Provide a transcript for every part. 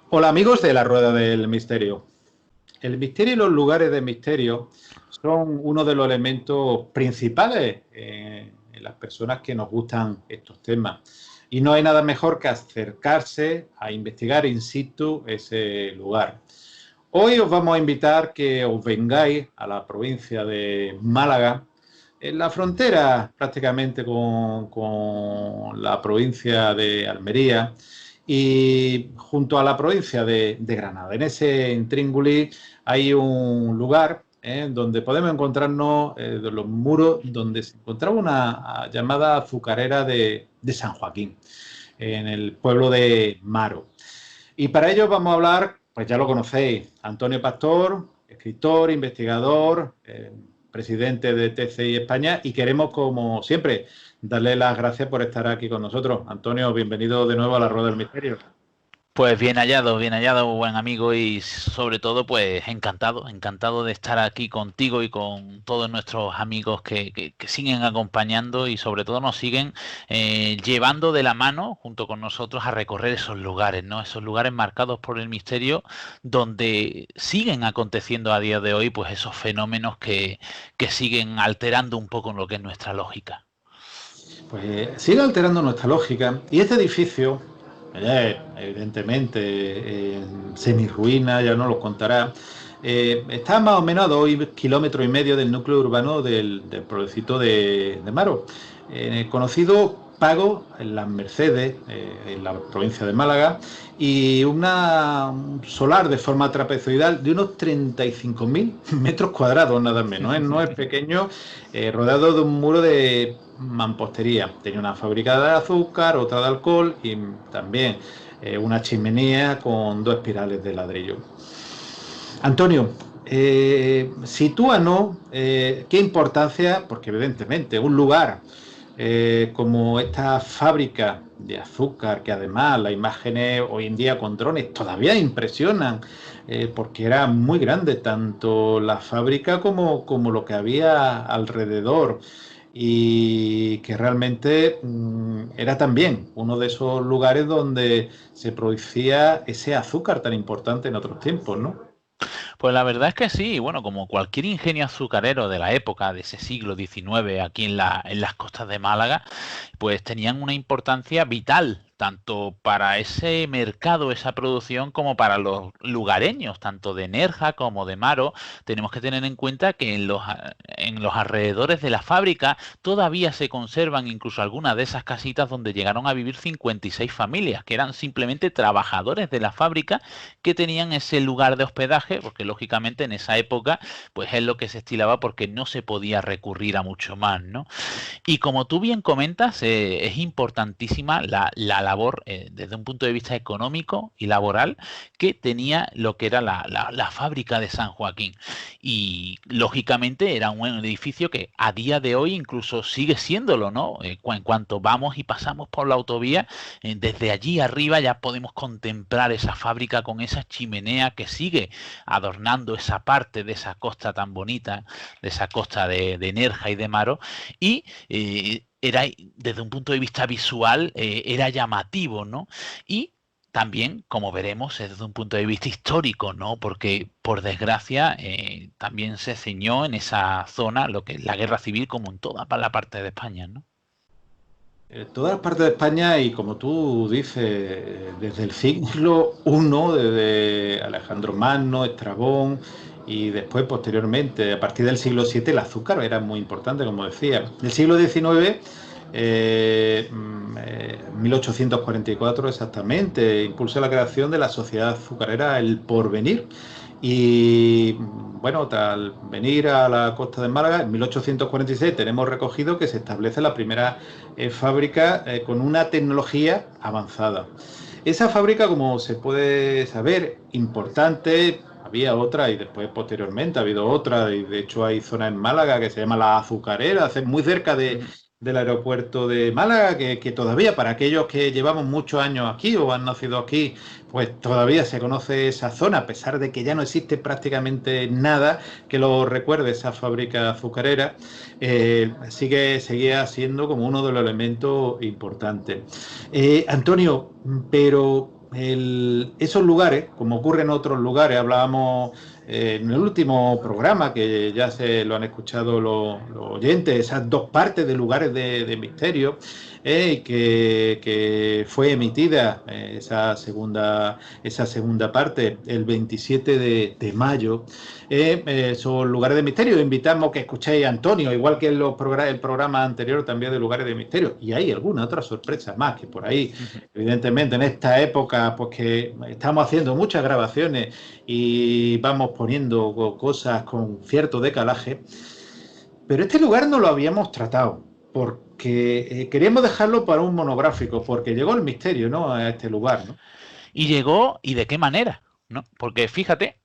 Hola amigos de la Rueda del Misterio. El misterio y los lugares de misterio son uno de los elementos principales en las personas que nos gustan estos temas. Y no hay nada mejor que acercarse a investigar in situ ese lugar. Hoy os vamos a invitar que os vengáis a la provincia de Málaga, en la frontera prácticamente con la provincia de Almería y junto a la provincia de Granada. En ese intríngulis hay un lugar donde podemos encontrarnos de los muros donde se encontraba una llamada azucarera de San Joaquín, en el pueblo de Maro. Y para ello vamos a hablar, pues ya lo conocéis, Antonio Pastor, escritor, investigador, presidente de TCI España, y queremos, como siempre, darle las gracias por estar aquí con nosotros. Antonio, bienvenido de nuevo a la Rueda del Misterio. Pues bien hallado, buen amigo, y sobre todo, pues encantado, encantado de estar aquí contigo y con todos nuestros amigos que siguen acompañando y sobre todo nos siguen llevando de la mano junto con nosotros a recorrer esos lugares, ¿no? Esos lugares marcados por el misterio donde siguen aconteciendo a día de hoy, pues esos fenómenos que siguen alterando un poco lo que es nuestra lógica. Pues sigue alterando nuestra lógica y este edificio, evidentemente en semirruina, ya nos lo contará, está más o menos a 2,5 kilómetros del núcleo urbano del pueblecito de Maro, conocido Pago en las Mercedes, en la provincia de Málaga, y un solar de forma trapezoidal de unos 35.000 metros cuadrados, nada menos, ¿eh? No es pequeño, rodeado de un muro de mampostería. Tenía una fábrica de azúcar, otra de alcohol y también una chimenea con dos espirales de ladrillo. Antonio, sitúanos qué importancia, porque evidentemente un lugar como esta fábrica de azúcar, que además las imágenes hoy en día con drones todavía impresionan, porque era muy grande tanto la fábrica como lo que había alrededor y que realmente era también uno de esos lugares donde se producía ese azúcar tan importante en otros tiempos, ¿no? Pues la verdad es que sí, bueno, como cualquier ingenio azucarero de la época, de ese siglo XIX, aquí en las costas de Málaga, pues tenían una importancia vital, tanto para ese mercado, esa producción, como para los lugareños, tanto de Nerja como de Maro. Tenemos que tener en cuenta que en los alrededores de la fábrica todavía se conservan incluso algunas de esas casitas donde llegaron a vivir 56 familias, que eran simplemente trabajadores de la fábrica que tenían ese lugar de hospedaje, porque lógicamente en esa época, pues es lo que se estilaba porque no se podía recurrir a mucho más, ¿no? Y como tú bien comentas, es importantísima la labor desde un punto de vista económico y laboral que tenía lo que era la fábrica de San Joaquín. Y lógicamente era un edificio que a día de hoy incluso sigue siéndolo, ¿no? En cuanto vamos y pasamos por la autovía, desde allí arriba ya podemos contemplar esa fábrica con esa chimenea que sigue adornando esa parte de esa costa tan bonita, de esa costa de Nerja y de Maro, y era, desde un punto de vista visual, era llamativo, ¿no? Y también, como veremos, desde un punto de vista histórico, ¿no? Porque, por desgracia, también se ceñó en esa zona lo que es la guerra civil, como en toda la parte de España, ¿no? Todas las partes de España y como tú dices, desde el siglo I, desde Alejandro Magno, Estrabón y después posteriormente, a partir del siglo VII, el azúcar era muy importante, como decía. Del siglo XIX, 1844 exactamente, impulsó la creación de la Sociedad Azucarera El Porvenir. Y bueno, al venir a la costa de Málaga, en 1846 tenemos recogido que se establece la primera fábrica con una tecnología avanzada. Esa fábrica, como se puede saber, importante, había otra y después posteriormente ha habido otra, y de hecho hay zonas en Málaga que se llama La Azucarera, muy cerca del aeropuerto de Málaga, que todavía para aquellos que llevamos muchos años aquí o han nacido aquí, pues todavía se conoce esa zona, a pesar de que ya no existe prácticamente nada que lo recuerde esa fábrica azucarera, seguía siendo como uno de los elementos importantes. Antonio, pero esos lugares, como ocurre en otros lugares, hablábamos en el último programa, que ya se lo han escuchado los oyentes, esas dos partes de lugares de misterio, que fue emitida esa segunda parte el 27 de mayo. Son lugares de misterio. Invitamos que escuchéis a Antonio, igual que en el programa anterior también de lugares de misterio. Y hay alguna otra sorpresa más que por ahí, evidentemente, en esta época, pues que estamos haciendo muchas grabaciones y vamos poniendo cosas con cierto decalaje. Pero este lugar no lo habíamos tratado porque queríamos dejarlo para un monográfico, porque llegó el misterio, ¿no? A este lugar, ¿no? Y llegó, ¿y de qué manera? ¿No? Porque fíjate,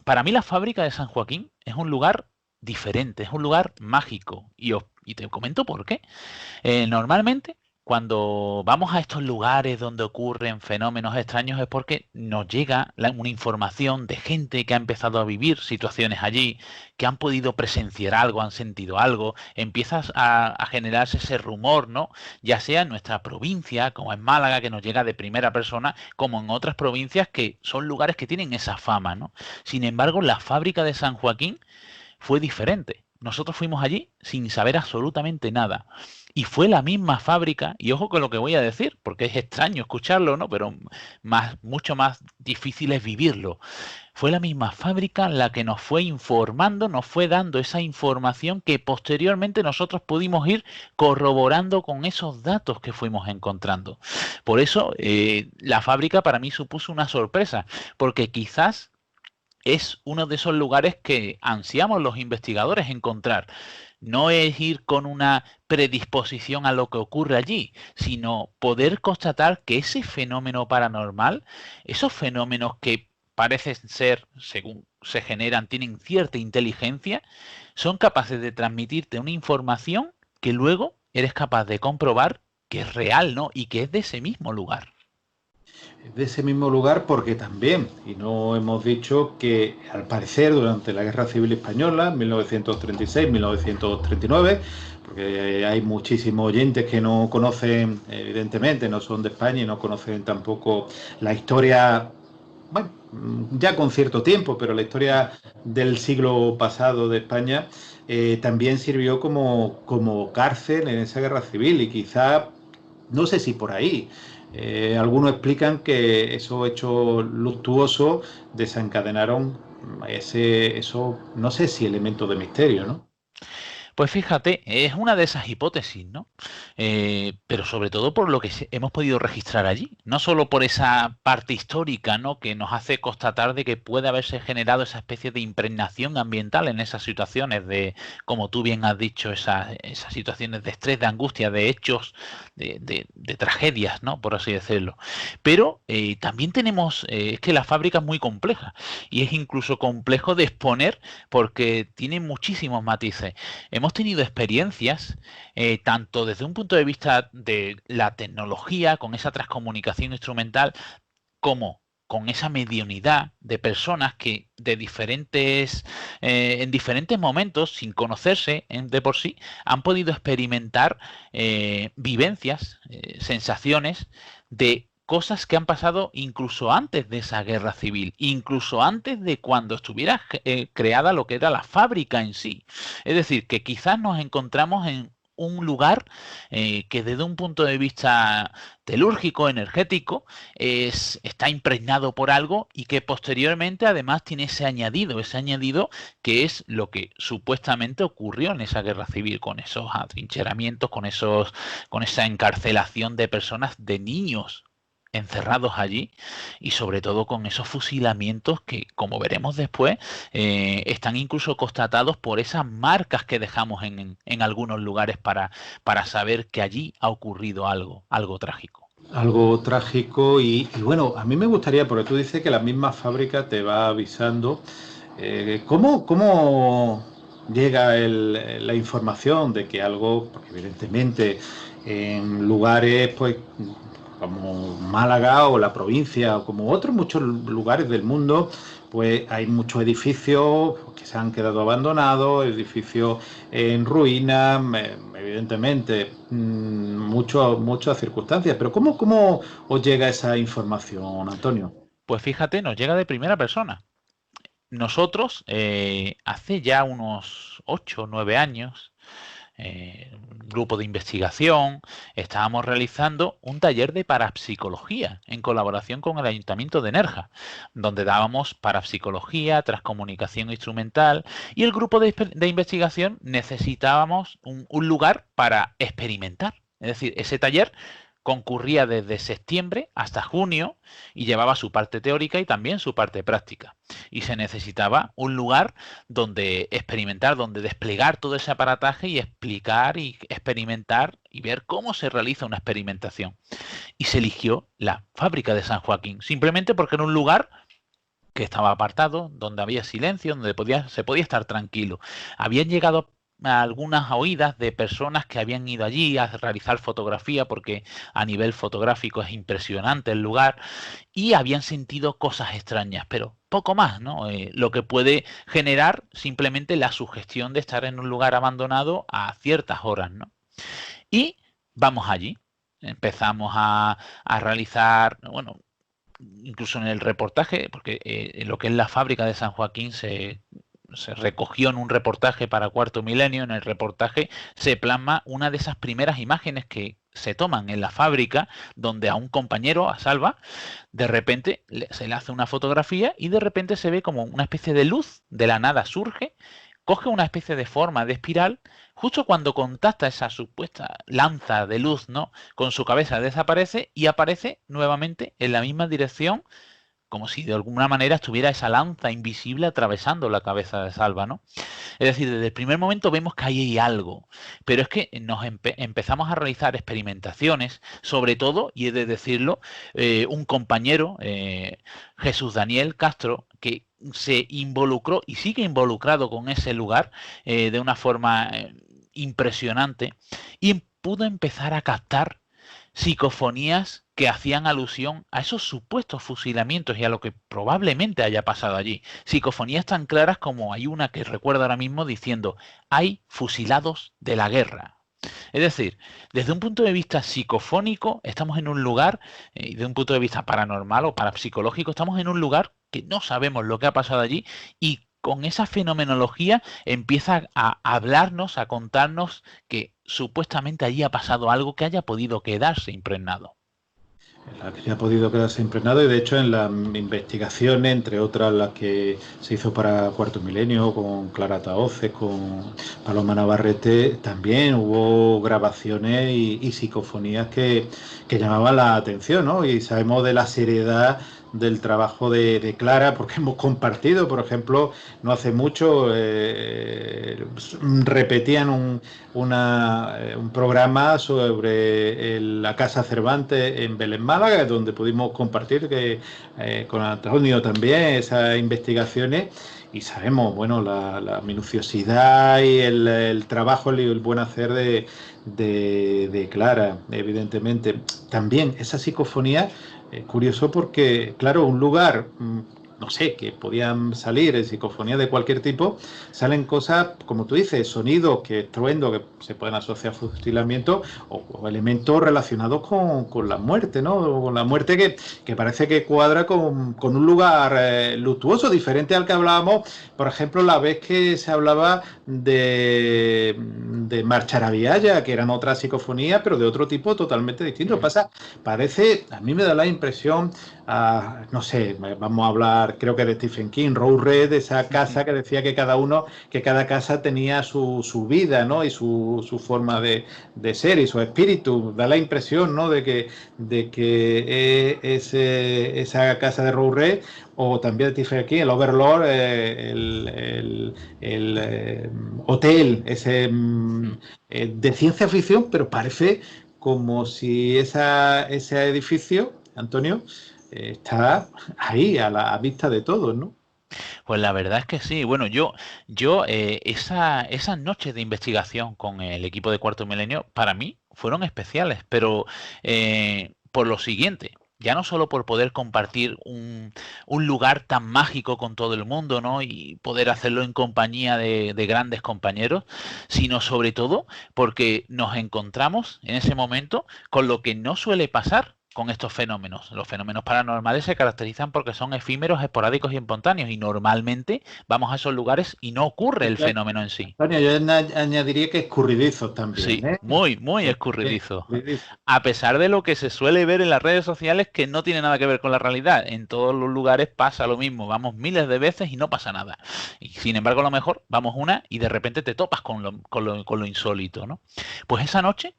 para mí la fábrica de San Joaquín es un lugar diferente, es un lugar mágico. Y te comento por qué. Normalmente, cuando vamos a estos lugares donde ocurren fenómenos extraños es porque nos llega una información de gente que ha empezado a vivir situaciones allí, que han podido presenciar algo, han sentido algo, empiezas a generarse ese rumor, ¿no? Ya sea en nuestra provincia, como en Málaga, que nos llega de primera persona, como en otras provincias que son lugares que tienen esa fama, ¿no? Sin embargo, la fábrica de San Joaquín fue diferente. Nosotros fuimos allí sin saber absolutamente nada. Y fue la misma fábrica, y ojo con lo que voy a decir, porque es extraño escucharlo, ¿no? Pero mucho más difícil es vivirlo. Fue la misma fábrica la que nos fue informando, nos fue dando esa información que posteriormente nosotros pudimos ir corroborando con esos datos que fuimos encontrando. Por eso, la fábrica para mí supuso una sorpresa, porque quizás es uno de esos lugares que ansiamos los investigadores encontrar. No es ir con una predisposición a lo que ocurre allí, sino poder constatar que ese fenómeno paranormal, esos fenómenos que parecen ser, según se generan, tienen cierta inteligencia, son capaces de transmitirte una información que luego eres capaz de comprobar que es real, ¿no? Y que es de ese mismo lugar. De ese mismo lugar porque también, y no hemos dicho que al parecer durante la Guerra Civil Española, 1936-1939, porque hay muchísimos oyentes que no conocen, evidentemente, no son de España y no conocen tampoco la historia, bueno, ya con cierto tiempo, pero la historia del siglo pasado de España también sirvió como cárcel en esa guerra civil y quizá, no sé si por ahí, algunos explican que esos hechos luctuosos desencadenaron eso, no sé si elemento de misterio, ¿no? Pues fíjate, es una de esas hipótesis, ¿no? Pero sobre todo por lo que hemos podido registrar allí, no solo por esa parte histórica, ¿no? Que nos hace constatar de que puede haberse generado esa especie de impregnación ambiental en esas situaciones de, como tú bien has dicho, esas situaciones de estrés, de angustia, de hechos, de tragedias, ¿no? Por así decirlo. Pero también tenemos, es que la fábrica es muy compleja y es incluso complejo de exponer porque tiene muchísimos matices. Hemos tenido experiencias, tanto desde un punto de vista de la tecnología, con esa transcomunicación instrumental, como con esa mediunidad de personas que en diferentes momentos, sin conocerse de por sí, han podido experimentar vivencias, sensaciones de cosas que han pasado incluso antes de esa guerra civil, incluso antes de cuando estuviera creada lo que era la fábrica en sí. Es decir, que quizás nos encontramos en un lugar que desde un punto de vista telúrgico, energético, está impregnado por algo y que posteriormente además tiene ese añadido que es lo que supuestamente ocurrió en esa guerra civil, con esos atrincheramientos, con esa encarcelación de personas, de niños encerrados allí y sobre todo con esos fusilamientos que, como veremos después, están incluso constatados por esas marcas que dejamos en algunos lugares para saber que allí ha ocurrido algo trágico. Algo trágico y bueno, a mí me gustaría, porque tú dices que la misma fábrica te va avisando, ¿cómo llega la información de que algo, porque evidentemente en lugares pues como Málaga o la provincia o como otros muchos lugares del mundo, pues hay muchos edificios que se han quedado abandonados, edificios en ruinas, evidentemente muchas circunstancias. Pero ¿cómo os llega esa información, Antonio? Pues fíjate, nos llega de primera persona. Nosotros, hace ya unos 8 o 9 años, un grupo de investigación, estábamos realizando un taller de parapsicología en colaboración con el Ayuntamiento de Nerja, donde dábamos parapsicología, transcomunicación instrumental, y el grupo de investigación necesitábamos un lugar para experimentar. Es decir, ese taller concurría desde septiembre hasta junio y llevaba su parte teórica y también su parte práctica. Y se necesitaba un lugar donde experimentar, donde desplegar todo ese aparataje y explicar y experimentar y ver cómo se realiza una experimentación. Y se eligió la fábrica de San Joaquín, simplemente porque era un lugar que estaba apartado, donde había silencio, donde se podía estar tranquilo. Habían llegado a algunas oídas de personas que habían ido allí a realizar fotografía, porque a nivel fotográfico es impresionante el lugar, y habían sentido cosas extrañas, pero poco más, ¿no? Lo que puede generar simplemente la sugestión de estar en un lugar abandonado a ciertas horas, ¿no? Y vamos allí. Empezamos a realizar, bueno, incluso en el reportaje, porque lo que es la fábrica de San Joaquín se recogió en un reportaje para Cuarto Milenio. En el reportaje se plasma una de esas primeras imágenes que se toman en la fábrica, donde a un compañero, a Salva, de repente se le hace una fotografía y de repente se ve como una especie de luz de la nada surge, coge una especie de forma de espiral, justo cuando contacta esa supuesta lanza de luz, ¿no?, con su cabeza, desaparece y aparece nuevamente en la misma dirección, como si de alguna manera estuviera esa lanza invisible atravesando la cabeza de Salva, ¿no? Es decir, desde el primer momento vemos que ahí hay algo, pero es que nos empezamos a realizar experimentaciones, sobre todo, y he de decirlo, un compañero, Jesús Daniel Castro, que se involucró y sigue involucrado con ese lugar de una forma impresionante, y pudo empezar a captar psicofonías que hacían alusión a esos supuestos fusilamientos y a lo que probablemente haya pasado allí. Psicofonías tan claras como hay una que recuerdo ahora mismo diciendo: hay fusilados de la guerra. Es decir, desde un punto de vista psicofónico estamos en un lugar, y desde un punto de vista paranormal o parapsicológico estamos en un lugar que no sabemos lo que ha pasado allí, y con esa fenomenología empieza a hablarnos, a contarnos que supuestamente allí ha pasado algo que haya podido quedarse impregnado. La que ha podido quedarse impregnado, y de hecho en las investigaciones, entre otras las que se hizo para Cuarto Milenio con Clara Tahoces, con Paloma Navarrete, también hubo grabaciones y psicofonías que llamaban la atención, ¿no? Y sabemos de la seriedad del trabajo de Clara, porque hemos compartido, por ejemplo, no hace mucho repetían un programa sobre la Casa Cervantes en Belén, Málaga, donde pudimos compartir con Antonio también esas investigaciones, y sabemos, bueno, la minuciosidad y el trabajo y el buen hacer de Clara, evidentemente. También esa psicofonía, curioso porque, claro, un lugar, no sé, que podían salir en psicofonía de cualquier tipo, salen cosas, como tú dices, sonidos, estruendos que se pueden asociar a fusilamiento o elementos relacionados con la muerte, ¿no? Con la muerte que parece que cuadra con un lugar luctuoso, diferente al que hablábamos, por ejemplo, la vez que se hablaba de Marcharabiaya, que eran otras psicofonías, pero de otro tipo totalmente distinto. Parece, a mí me da la impresión, no sé, vamos a hablar, creo que de Stephen King, Rose Red, esa casa que decía que cada casa tenía su vida, ¿no? Y su forma de ser y su espíritu. Da la impresión, ¿no? De que esa casa de Rose Red, o también de Stephen King, el Overlord, el hotel, ese de ciencia ficción, pero parece como si ese edificio, Antonio, está ahí a vista de todos, ¿no? Pues la verdad es que sí. Bueno, esas noches de investigación con el equipo de Cuarto Milenio para mí fueron especiales, pero por lo siguiente. ya no solo por poder compartir un lugar tan mágico con todo el mundo, ¿no? Y poder hacerlo en compañía de grandes compañeros, sino sobre todo porque nos encontramos en ese momento con lo que no suele pasar con estos fenómenos. Los fenómenos paranormales se caracterizan porque son efímeros, esporádicos y espontáneos, y normalmente vamos a esos lugares y no ocurre el fenómeno en sí. Antonio, yo añadiría que escurridizos también, Sí, ¿eh? muy, muy Bien, escurridizo. escurridizos. A pesar de lo que se suele ver en las redes sociales, que no tiene nada que ver con la realidad. En todos los lugares pasa lo mismo. Vamos miles de veces y no pasa nada. Y sin embargo, a lo mejor vamos una y de repente te topas con lo insólito, ¿no? Pues esa noche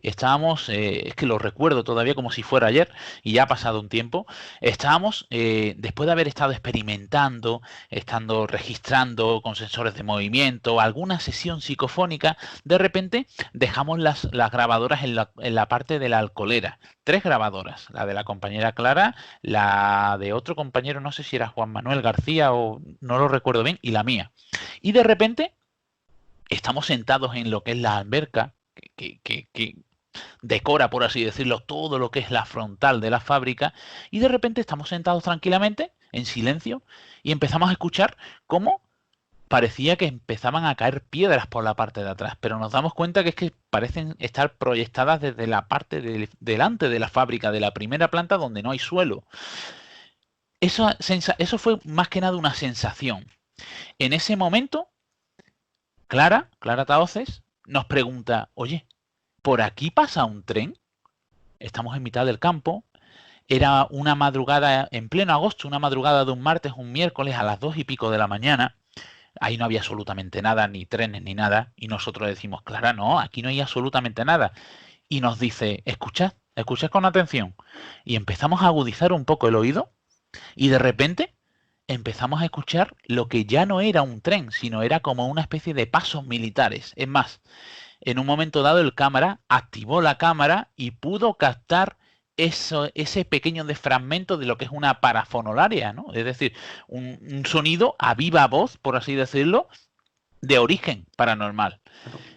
estábamos, es que lo recuerdo todavía como si fuera ayer, y ya ha pasado un tiempo. Estábamos, después de haber estado experimentando, estando registrando con sensores de movimiento, alguna sesión psicofónica, de repente dejamos las grabadoras en la parte de la alcoholera. 3 grabadoras, la de la compañera Clara, la de otro compañero, no sé si era Juan Manuel García o no lo recuerdo bien, y la mía. Y de repente estamos sentados en lo que es la alberca, que decora, por así decirlo, todo lo que es la frontal de la fábrica, y de repente estamos sentados tranquilamente, en silencio, y empezamos a escuchar cómo parecía que empezaban a caer piedras por la parte de atrás, pero nos damos cuenta que es que parecen estar proyectadas desde la parte delante de la fábrica, de la primera planta donde no hay suelo. Eso fue más que nada una sensación. En ese momento, Clara Taoces nos pregunta, oye, ¿por aquí pasa un tren? Estamos en mitad del campo. Era una madrugada en pleno agosto, una madrugada de un martes, un miércoles a las 2:00 de la mañana. Ahí no había absolutamente nada, ni trenes ni nada. Y nosotros decimos, Clara, no, aquí no hay absolutamente nada. Y nos dice, escuchad con atención. Y empezamos a agudizar un poco el oído y de repente empezamos a escuchar lo que ya no era un tren, sino era como una especie de pasos militares. Es más, en un momento dado el cámara activó la cámara y pudo captar ese pequeño fragmento de lo que es una parafonolaria, ¿no? Es decir, un sonido a viva voz, por así decirlo, de origen paranormal.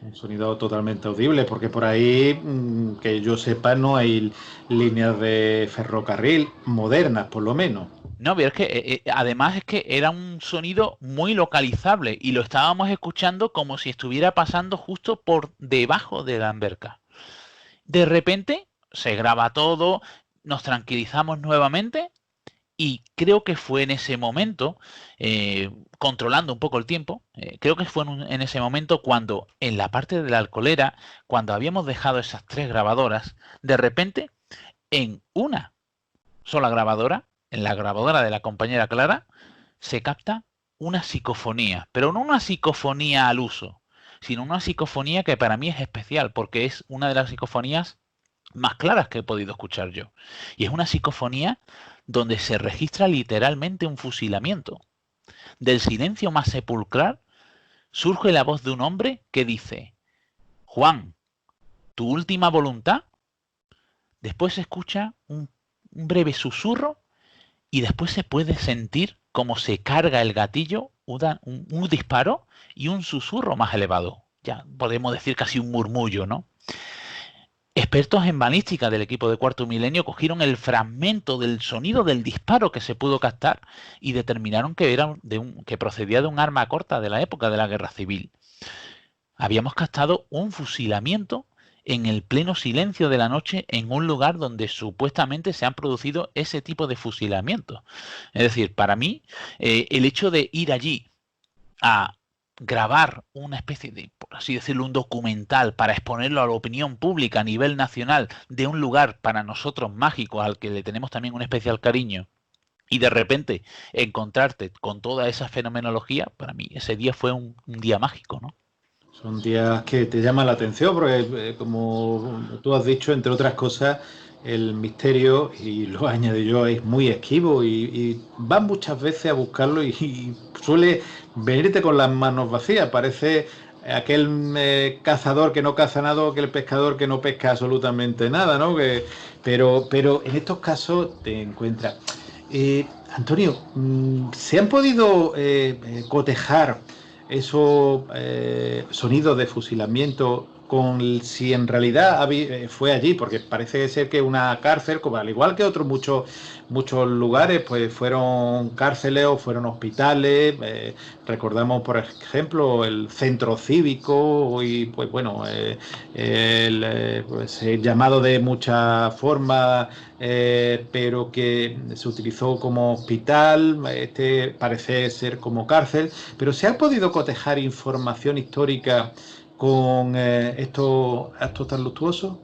Un sonido totalmente audible, porque por ahí, que yo sepa, no hay líneas de ferrocarril modernas, por lo menos. No, pero es que además es que era un sonido muy localizable y lo estábamos escuchando como si estuviera pasando justo por debajo de la alberca. De repente se graba todo, nos tranquilizamos nuevamente y creo que fue en ese momento, controlando un poco el tiempo, creo que fue en ese momento cuando en la parte de la alcoholera, cuando habíamos dejado esas 3 grabadoras, de repente en una sola grabadora, en la grabadora de la compañera Clara, se capta una psicofonía, pero no una psicofonía al uso, sino una psicofonía que para mí es especial porque es una de las psicofonías más claras que he podido escuchar yo. Y es una psicofonía donde se registra literalmente un fusilamiento. Del silencio más sepulcral surge la voz de un hombre que dice, Juan, ¿tu última voluntad? Después se escucha un breve susurro y después se puede sentir cómo se carga el gatillo, un disparo y un susurro más elevado. Ya podemos decir casi un murmullo, ¿no? Expertos en balística del equipo de Cuarto Milenio cogieron el fragmento del sonido del disparo que se pudo captar y determinaron que que procedía de un arma corta de la época de la Guerra Civil. Habíamos captado un fusilamiento en el pleno silencio de la noche en un lugar donde supuestamente se han producido ese tipo de fusilamientos. Es decir, para mí, el hecho de ir allí a grabar una especie de, por así decirlo, un documental para exponerlo a la opinión pública a nivel nacional de un lugar para nosotros mágico al que le tenemos también un especial cariño y de repente encontrarte con toda esa fenomenología, para mí ese día fue un día mágico, ¿no? Son días que te llaman la atención porque, como tú has dicho, entre otras cosas, el misterio, y lo añadí yo, es muy esquivo y vas muchas veces a buscarlo y suele venirte con las manos vacías. Parece aquel cazador que no caza nada o aquel pescador que no pesca absolutamente nada, ¿no? Pero en estos casos te encuentras. Antonio, ¿se han podido cotejar esos sonidos de fusilamiento si en realidad fue allí, porque parece ser que una cárcel, como al igual que otros muchos lugares, pues fueron cárceles o fueron hospitales. Recordamos, por ejemplo, el centro cívico y, pues bueno, pues, llamado de muchas formas, pero que se utilizó como hospital. Este parece ser como cárcel, pero ¿se ha podido cotejar información histórica con estos actos tan luctuosos?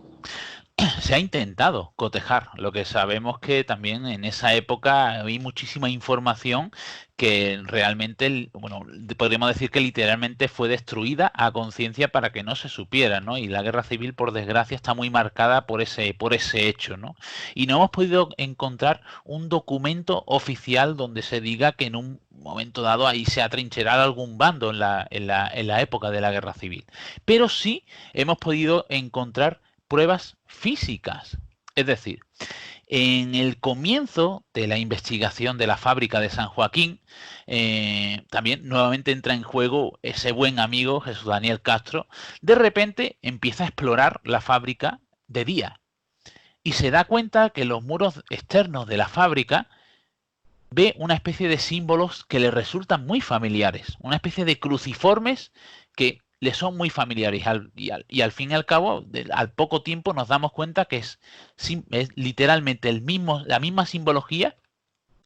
Se ha intentado cotejar, lo que sabemos que también en esa época hay muchísima información que realmente, bueno, podríamos decir que literalmente fue destruida a conciencia para que no se supiera, ¿no? Y la guerra civil, por desgracia, está muy marcada por ese hecho, ¿no? Y no hemos podido encontrar un documento oficial donde se diga que en un momento dado ahí se ha atrincherado algún bando en la época de la guerra civil. Pero sí hemos podido encontrar pruebas físicas. Es decir, en el comienzo de la investigación de la fábrica de San Joaquín, también nuevamente entra en juego ese buen amigo Jesús Daniel Castro. De repente empieza a explorar la fábrica de día y se da cuenta que en los muros externos de la fábrica ve una especie de símbolos que le resultan muy familiares, una especie de cruciformes que le son muy familiares y al fin y al cabo, al poco tiempo nos damos cuenta que es literalmente la misma simbología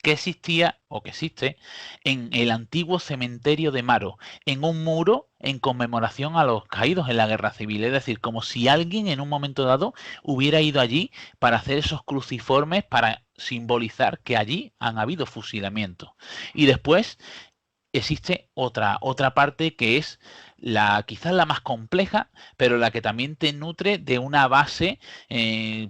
que existía o que existe en el antiguo cementerio de Maro, en un muro en conmemoración a los caídos en la guerra civil. Es decir, como si alguien en un momento dado hubiera ido allí para hacer esos cruciformes para simbolizar que allí han habido fusilamientos. Y después existe otra parte que es quizás la más compleja, pero la que también te nutre de una base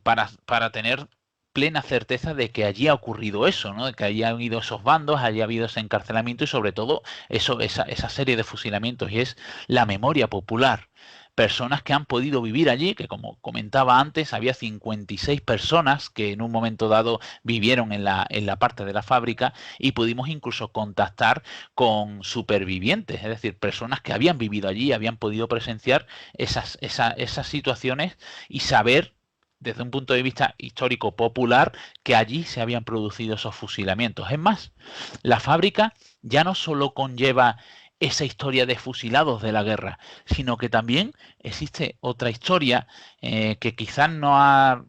para tener plena certeza de que allí ha ocurrido eso, ¿no? De que allí ha habido esos bandos, allí ha habido ese encarcelamiento y sobre todo esa serie de fusilamientos, y es la memoria popular. Personas que han podido vivir allí, que como comentaba antes, había 56 personas que en un momento dado vivieron en la parte de la fábrica, y pudimos incluso contactar con supervivientes, es decir, personas que habían vivido allí, habían podido presenciar esas situaciones y saber desde un punto de vista histórico popular que allí se habían producido esos fusilamientos. Es más, la fábrica ya no solo conlleva esa historia de fusilados de la guerra, sino que también existe otra historia que quizás no ha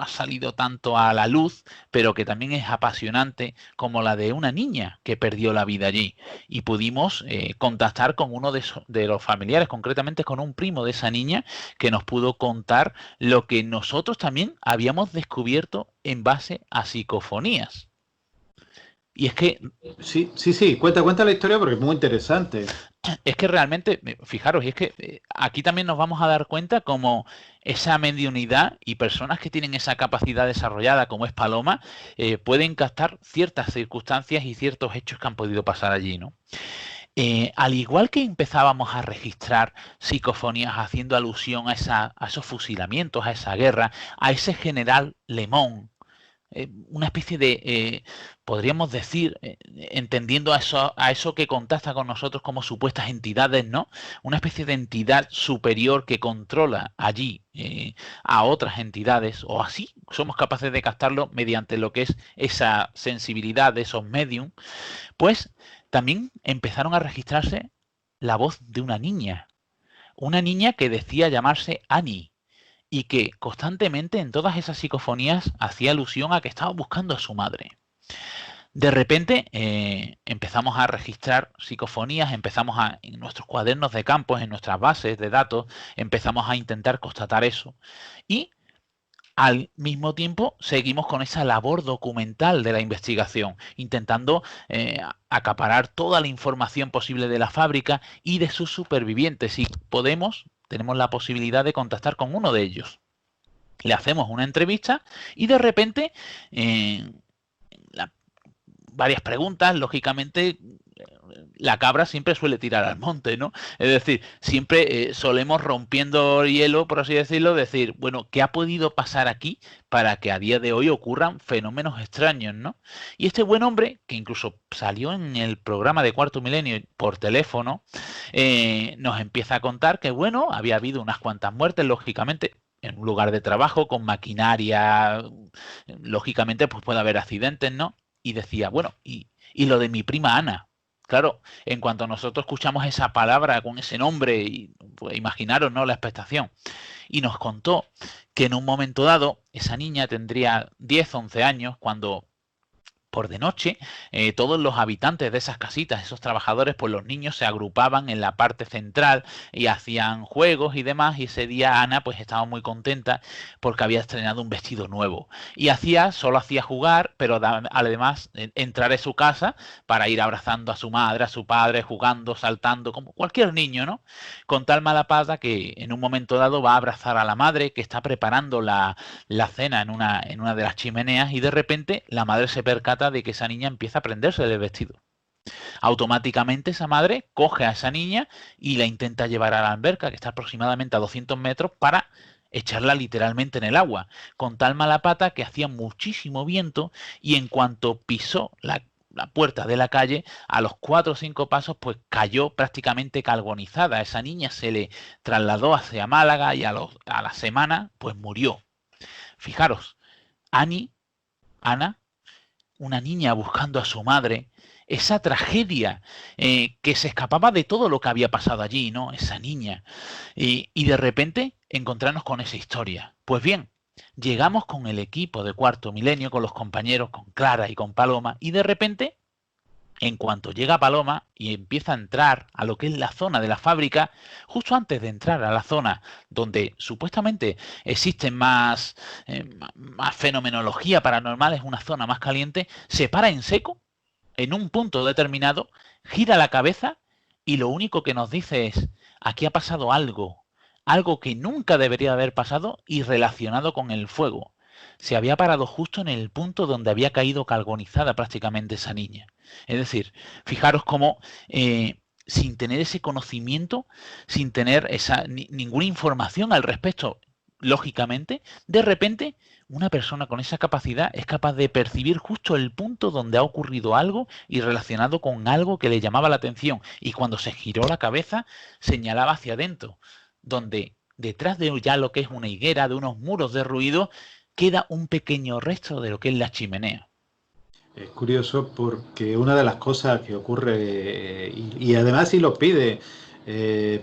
salido tanto a la luz, pero que también es apasionante, como la de una niña que perdió la vida allí. Y pudimos contactar con uno de los familiares, concretamente con un primo de esa niña, que nos pudo contar lo que nosotros también habíamos descubierto en base a psicofonías. Y Sí, cuenta la historia porque es muy interesante. es que realmente, fijaros, y es que aquí también nos vamos a dar cuenta como esa mediunidad y personas que tienen esa capacidad desarrollada, como es Paloma, pueden captar ciertas circunstancias y ciertos hechos que han podido pasar allí, ¿no? Al igual que empezábamos a registrar psicofonías haciendo alusión a esos fusilamientos, a esa guerra, a ese general Lemón, una especie de, podríamos decir, entendiendo a eso que contacta con nosotros como supuestas entidades, ¿no? Una especie de entidad superior que controla allí a otras entidades, o así somos capaces de captarlo mediante lo que es esa sensibilidad de esos medium. Pues también empezaron a registrarse la voz de una niña que decía llamarse Annie, y que constantemente en todas esas psicofonías hacía alusión a que estaba buscando a su madre. De repente empezamos a registrar psicofonías, en nuestros cuadernos de campos, en nuestras bases de datos, empezamos a intentar constatar eso. Y al mismo tiempo seguimos con esa labor documental de la investigación, intentando acaparar toda la información posible de la fábrica y de sus supervivientes. Si podemos, tenemos la posibilidad de contactar con uno de ellos. Le hacemos una entrevista y de repente varias preguntas, lógicamente, la cabra siempre suele tirar al monte, ¿no? Es decir, siempre solemos rompiendo hielo, por así decirlo, decir, bueno, ¿qué ha podido pasar aquí para que a día de hoy ocurran fenómenos extraños, ¿no? Y este buen hombre, que incluso salió en el programa de Cuarto Milenio por teléfono, nos empieza a contar que, bueno, había habido unas cuantas muertes, lógicamente, en un lugar de trabajo, con maquinaria, lógicamente, pues puede haber accidentes, ¿no? Y decía, bueno, y lo de mi prima Ana. Claro, en cuanto nosotros escuchamos esa palabra con ese nombre, y pues, imaginaros, ¿no?, la expectación. Y nos contó que en un momento dado, esa niña tendría 10, 11 años, cuando por de noche, todos los habitantes de esas casitas, esos trabajadores, pues los niños se agrupaban en la parte central y hacían juegos y demás. Y ese día Ana pues estaba muy contenta porque había estrenado un vestido nuevo. Y solo hacía jugar, pero además entrar en su casa para ir abrazando a su madre, a su padre, jugando, saltando, como cualquier niño, ¿no? Con tal mala pata que en un momento dado va a abrazar a la madre que está preparando la cena en una de las chimeneas, y de repente la madre se percata de que esa niña empieza a prenderse del vestido. Automáticamente esa madre coge a esa niña y la intenta llevar a la alberca, que está aproximadamente a 200 metros, para echarla literalmente en el agua, con tal mala pata que hacía muchísimo viento, y en cuanto pisó la puerta de la calle, a los 4 o 5 pasos, pues cayó prácticamente carbonizada. Esa niña se le trasladó hacia Málaga y a la semana, pues murió. Fijaros, Ana, una niña buscando a su madre, esa tragedia, que se escapaba de todo lo que había pasado allí, ¿no? Esa niña. Y de repente encontrarnos con esa historia. Pues bien, llegamos con el equipo de Cuarto Milenio, con los compañeros, con Clara y con Paloma, y de repente, en cuanto llega Paloma y empieza a entrar a lo que es la zona de la fábrica, justo antes de entrar a la zona donde supuestamente existe más fenomenología paranormal, es una zona más caliente, se para en seco, en un punto determinado, gira la cabeza y lo único que nos dice es, aquí ha pasado algo que nunca debería haber pasado y relacionado con el fuego. Se había parado justo en el punto donde había caído carbonizada prácticamente esa niña. Es decir, fijaros cómo, sin tener ese conocimiento, sin tener ninguna información al respecto, lógicamente, de repente una persona con esa capacidad es capaz de percibir justo el punto donde ha ocurrido algo y relacionado con algo que le llamaba la atención. Y cuando se giró la cabeza, señalaba hacia adentro, donde detrás de ya lo que es una higuera, de unos muros de ruido, queda un pequeño resto de lo que es la chimenea. Es curioso porque una de las cosas que ocurre, y además si lo pide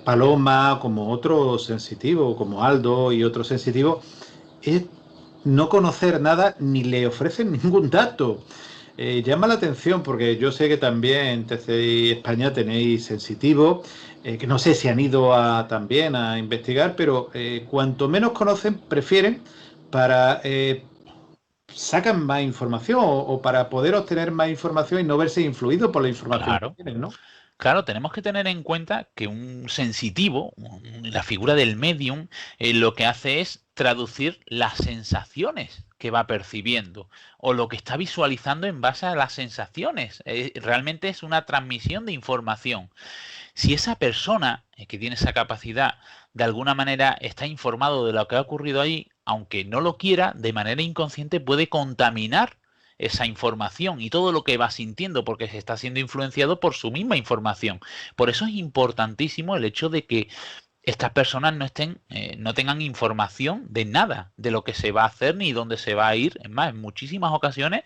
Paloma, como otro sensitivo, como Aldo y otro sensitivo, es no conocer nada ni le ofrecen ningún dato. Llama la atención porque yo sé que también en TCI España tenéis sensitivos, que no sé si han ido también a investigar, pero cuanto menos conocen, prefieren para sacan más información o para poder obtener más información y no verse influido por la información que Claro. tienen, ¿no? Claro, tenemos que tener en cuenta que un sensitivo, la figura del medium, lo que hace es traducir las sensaciones que va percibiendo o lo que está visualizando en base a las sensaciones. Realmente es una transmisión de información. Si esa persona que tiene esa capacidad de alguna manera está informado de lo que ha ocurrido ahí, aunque no lo quiera, de manera inconsciente puede contaminar esa información y todo lo que va sintiendo, porque se está siendo influenciado por su misma información. Por eso es importantísimo el hecho de que estas personas no tengan información de nada, de lo que se va a hacer ni dónde se va a ir. Es más, en muchísimas ocasiones,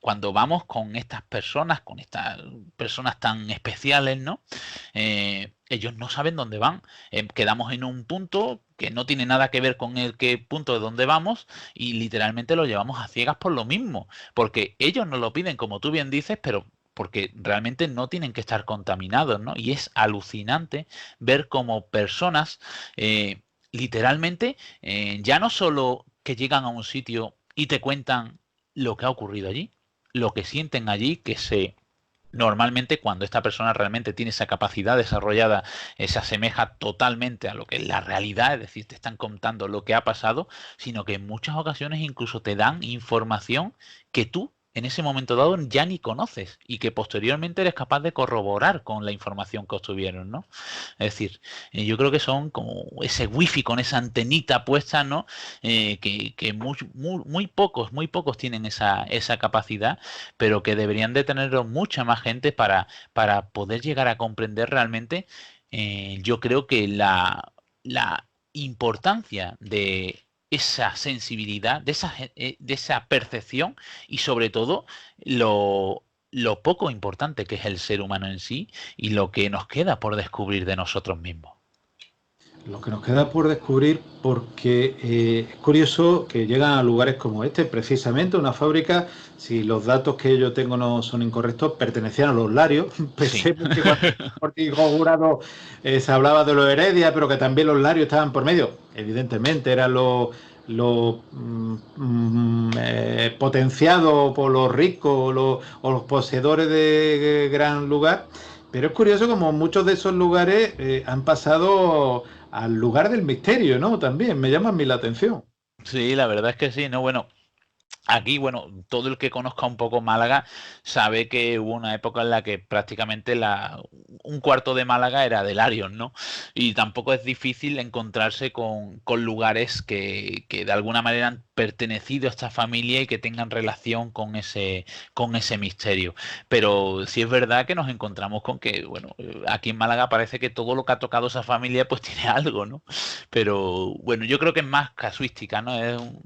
cuando vamos con estas personas tan especiales, ¿no? Ellos no saben dónde van. Quedamos en un punto que no tiene nada que ver con el qué punto de dónde vamos, y literalmente lo llevamos a ciegas por lo mismo, porque ellos nos lo piden, como tú bien dices, pero porque realmente no tienen que estar contaminados, ¿no? Y es alucinante ver cómo personas, literalmente, ya no solo que llegan a un sitio y te cuentan lo que ha ocurrido allí, lo que sienten allí, normalmente cuando esta persona realmente tiene esa capacidad desarrollada, se asemeja totalmente a lo que es la realidad, es decir, te están contando lo que ha pasado, sino que en muchas ocasiones incluso te dan información que tú en ese momento dado ya ni conoces y que posteriormente eres capaz de corroborar con la información que obtuvieron, ¿no? Es decir, yo creo que son como ese wifi con esa antenita puesta, ¿no? Que muy pocos tienen esa capacidad, pero que deberían de tenerlo mucha más gente para poder llegar a comprender realmente, yo creo que la importancia de esa sensibilidad, de esa percepción y sobre todo lo poco importante que es el ser humano en sí y lo que nos queda por descubrir de nosotros mismos. Lo que nos queda por descubrir, porque es curioso que llegan a lugares como este, precisamente una fábrica, si los datos que yo tengo no son incorrectos, pertenecían a los Larios. Sí. Pensé que cuando por ti jurado se hablaba de los Heredia, pero que también los Larios estaban por medio. Evidentemente eran los potenciados por los ricos o los poseedores de gran lugar. Pero es curioso como muchos de esos lugares han pasado al lugar del misterio, ¿no? También me llama a mí la atención. Sí, la verdad es que sí, ¿no? Bueno, aquí, bueno, todo el que conozca un poco Málaga sabe que hubo una época en la que prácticamente un cuarto de Málaga era del Arion, ¿no? Y tampoco es difícil encontrarse con lugares que de alguna manera han pertenecido a esta familia y que tengan relación con ese misterio. Pero sí es verdad que nos encontramos con que, bueno, aquí en Málaga parece que todo lo que ha tocado esa familia pues tiene algo, ¿no? Pero bueno, yo creo que es más casuística, ¿no?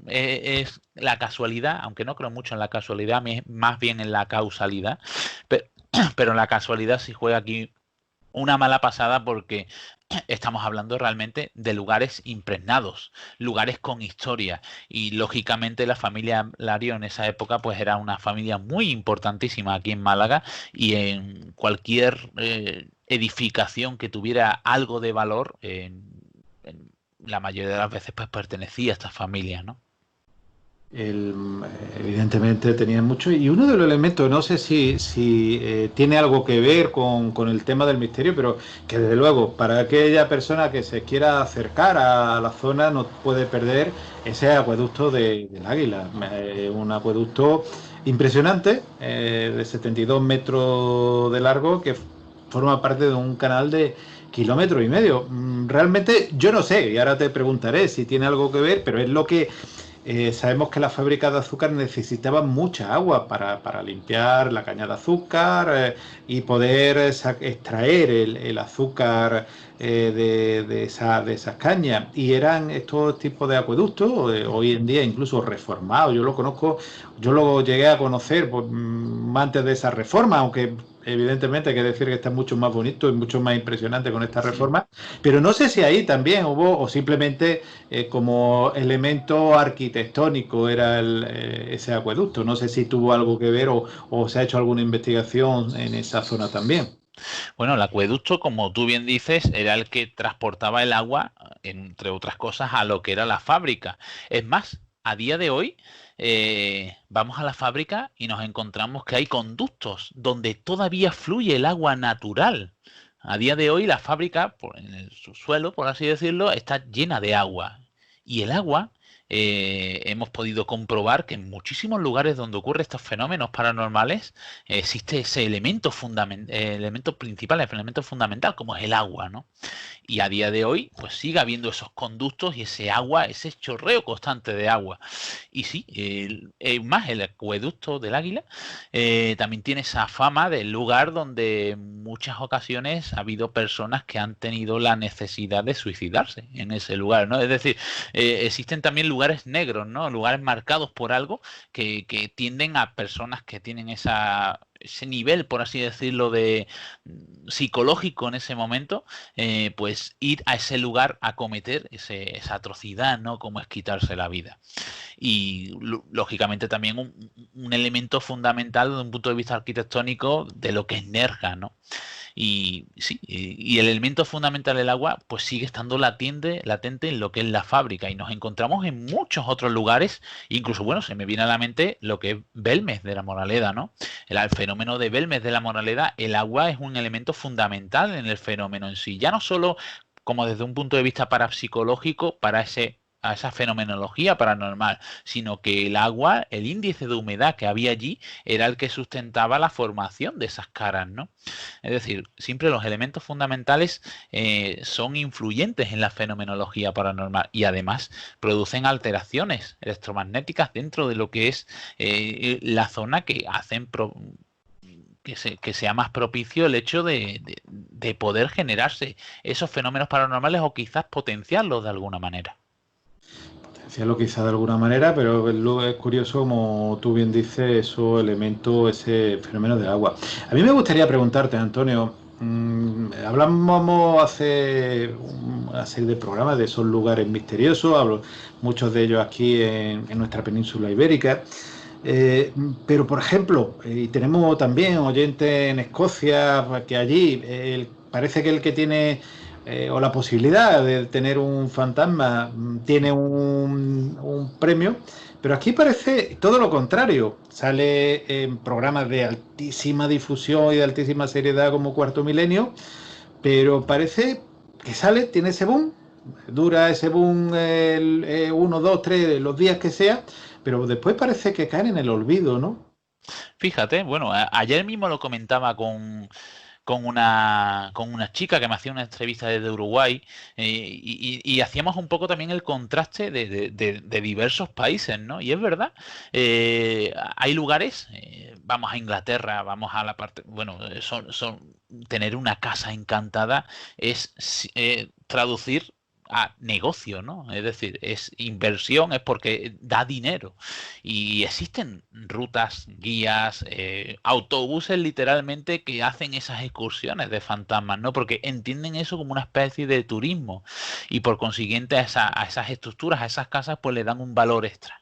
Es la casualidad, aunque no creo mucho en la casualidad, más bien en la causalidad, pero, pero en la casualidad sí juega aquí una mala pasada porque estamos hablando realmente de lugares impregnados, lugares con historia y lógicamente la familia Lario en esa época pues era una familia muy importantísima aquí en Málaga y en cualquier edificación que tuviera algo de valor, en la mayoría de las veces pues pertenecía a estas familias, ¿no? El, evidentemente tenía mucho. Y uno de los elementos, no sé si tiene algo que ver con el tema del misterio, pero que desde luego, para aquella persona que se quiera acercar a la zona, no puede perder ese acueducto del Águila. Un acueducto impresionante, de 72 metros de largo, que forma parte de un canal de kilómetro y medio. Realmente yo no sé, y ahora te preguntaré si tiene algo que ver, pero es lo que sabemos que las fábricas de azúcar necesitaban mucha agua para limpiar la caña de azúcar y poder extraer el azúcar de esas cañas. Y eran estos tipos de acueductos, hoy en día incluso reformados. Yo lo conozco, yo lo llegué a conocer pues, antes de esa reforma, aunque evidentemente hay que decir que está mucho más bonito y mucho más impresionante con esta Sí. reforma. Pero no sé si ahí también hubo, o simplemente como elemento arquitectónico era ese acueducto. No sé si tuvo algo que ver o se ha hecho alguna investigación en esa zona también. Bueno, el acueducto, como tú bien dices, era el que transportaba el agua, entre otras cosas, a lo que era la fábrica. Es más, a día de hoy vamos a la fábrica y nos encontramos que hay conductos donde todavía fluye el agua natural. A día de hoy la fábrica, en el subsuelo, por así decirlo, está llena de agua. Y el agua, hemos podido comprobar que en muchísimos lugares donde ocurren estos fenómenos paranormales, existe ese elemento principal, el elemento fundamental, como es el agua, ¿no? Y a día de hoy, pues sigue habiendo esos conductos y ese agua, ese chorreo constante de agua. Y sí, más el acueducto del Águila también tiene esa fama del lugar donde en muchas ocasiones ha habido personas que han tenido la necesidad de suicidarse en ese lugar, ¿no? Es decir, existen también lugares negros, ¿no? Lugares marcados por algo que tienden a personas que tienen ese nivel, por así decirlo, de psicológico en ese momento, pues ir a ese lugar a cometer esa atrocidad, ¿no? Como es quitarse la vida. Y lógicamente también un elemento fundamental desde un punto de vista arquitectónico de lo que es Nerja, ¿no? Y sí, y el elemento fundamental del agua pues sigue estando latente en lo que es la fábrica y nos encontramos en muchos otros lugares, incluso bueno, se me viene a la mente lo que es Belmes de la Moraleda, ¿no? El fenómeno de Belmes de la Moraleda, el agua es un elemento fundamental en el fenómeno en sí, ya no solo como desde un punto de vista parapsicológico, para ese a esa fenomenología paranormal, sino que el agua, el índice de humedad que había allí, era el que sustentaba la formación de esas caras, ¿no? Es decir, siempre los elementos fundamentales son influyentes en la fenomenología paranormal y además producen alteraciones electromagnéticas dentro de lo que es la zona que hacen que sea más propicio el hecho de poder generarse esos fenómenos paranormales o quizás potenciarlos de alguna manera. Potenciarlo quizá de alguna manera, pero luego es curioso, como tú bien dices, esos elementos, ese fenómeno del agua. A mí me gustaría preguntarte, Antonio, hablamos hace una serie de programas de esos lugares misteriosos, hablo muchos de ellos aquí en nuestra península ibérica. Pero, por ejemplo, y tenemos también oyentes en Escocia, que allí parece que el que tiene o la posibilidad de tener un fantasma tiene un premio, pero aquí parece todo lo contrario. Sale en programas de altísima difusión y de altísima seriedad como Cuarto Milenio, pero parece que sale, tiene ese boom, dura ese boom uno, dos, tres, los días que sea, pero después parece que caen en el olvido, ¿no? Fíjate, bueno, ayer mismo lo comentaba con una chica que me hacía una entrevista desde Uruguay y hacíamos un poco también el contraste de diversos países, ¿no? Y es verdad, hay lugares, vamos a Inglaterra, vamos a la parte, bueno, tener una casa encantada es traducir a negocio, ¿no? Es decir, es inversión, es porque da dinero. Y existen rutas, guías, autobuses literalmente que hacen esas excursiones de fantasmas, ¿no? Porque entienden eso como una especie de turismo y por consiguiente a esas estructuras, a esas casas, pues le dan un valor extra.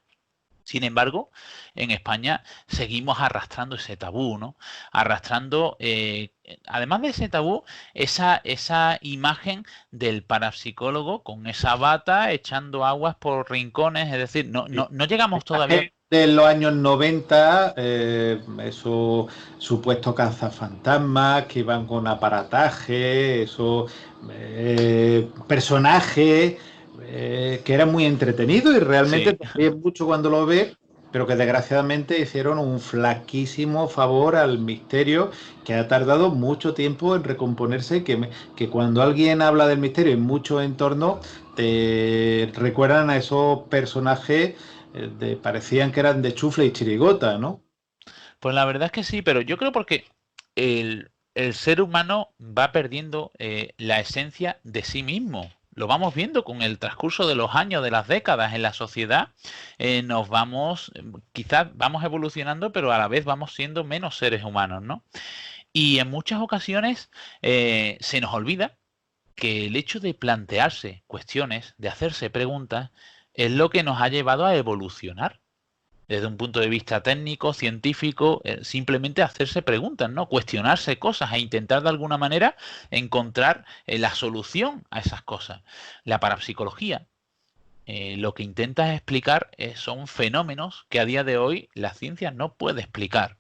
Sin embargo, en España seguimos arrastrando ese tabú, ¿no? Arrastrando, además de ese tabú, esa imagen del parapsicólogo con esa bata echando aguas por rincones, es decir, no llegamos todavía. De los años 90, esos supuestos cazafantasmas que iban con aparataje, esos personajes que eran muy entretenidos y realmente Sí. te ríes mucho cuando lo ves, pero que desgraciadamente hicieron un flaquísimo favor al misterio que ha tardado mucho tiempo en recomponerse, que cuando alguien habla del misterio en muchos entornos, te recuerdan a esos personajes parecían que eran de chufle y chirigota, ¿no? Pues la verdad es que sí, pero yo creo porque el ser humano va perdiendo la esencia de sí mismo. Lo vamos viendo con el transcurso de los años, de las décadas en la sociedad. Nos vamos, quizás vamos evolucionando, pero a la vez vamos siendo menos seres humanos, ¿no? Y en muchas ocasiones se nos olvida que el hecho de plantearse cuestiones, de hacerse preguntas, es lo que nos ha llevado a evolucionar desde un punto de vista técnico, científico, simplemente hacerse preguntas, ¿no? Cuestionarse cosas e intentar de alguna manera encontrar la solución a esas cosas. La parapsicología lo que intenta explicar son fenómenos que a día de hoy la ciencia no puede explicar.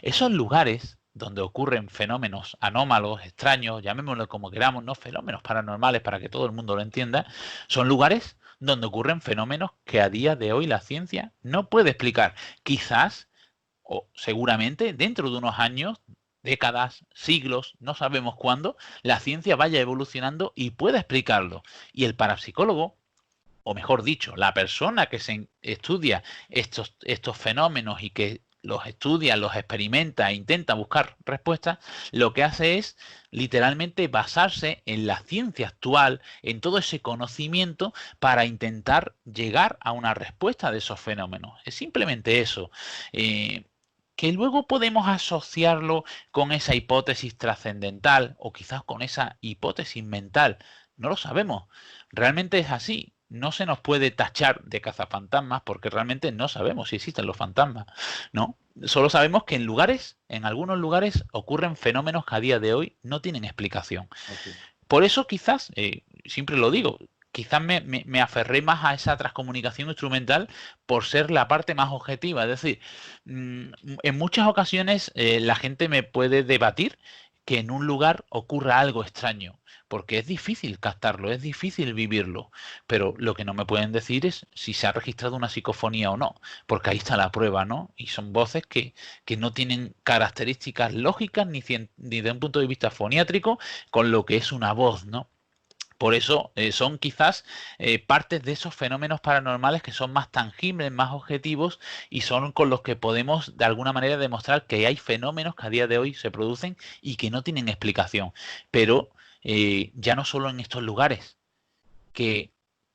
Esos lugares donde ocurren fenómenos anómalos, extraños, llamémoslo como queramos, no fenómenos paranormales para que todo el mundo lo entienda, son lugares donde ocurren fenómenos que a día de hoy la ciencia no puede explicar. Quizás o seguramente dentro de unos años, décadas, siglos, no sabemos cuándo, la ciencia vaya evolucionando y pueda explicarlo. Y el parapsicólogo, o mejor dicho, la persona que se estudia estos fenómenos y que los estudia, los experimenta e intenta buscar respuestas, lo que hace es literalmente basarse en la ciencia actual, en todo ese conocimiento para intentar llegar a una respuesta de esos fenómenos. Es simplemente eso. Que luego podemos asociarlo con esa hipótesis trascendental o quizás con esa hipótesis mental. No lo sabemos. Realmente es así. No se nos puede tachar de cazafantasmas porque realmente no sabemos si existen los fantasmas, ¿no? Solo sabemos que en algunos lugares ocurren fenómenos que a día de hoy no tienen explicación. Okay. Por eso quizás, siempre lo digo, quizás me aferré más a esa transcomunicación instrumental por ser la parte más objetiva. Es decir, en muchas ocasiones la gente me puede debatir que en un lugar ocurra algo extraño, porque es difícil captarlo, es difícil vivirlo, pero lo que no me pueden decir es si se ha registrado una psicofonía o no, porque ahí está la prueba, ¿no? Y son voces que no tienen características lógicas ni de un punto de vista foniátrico con lo que es una voz, ¿no? Por eso son quizás partes de esos fenómenos paranormales que son más tangibles, más objetivos y son con los que podemos de alguna manera demostrar que hay fenómenos que a día de hoy se producen y que no tienen explicación. Pero ya no solo en estos lugares, que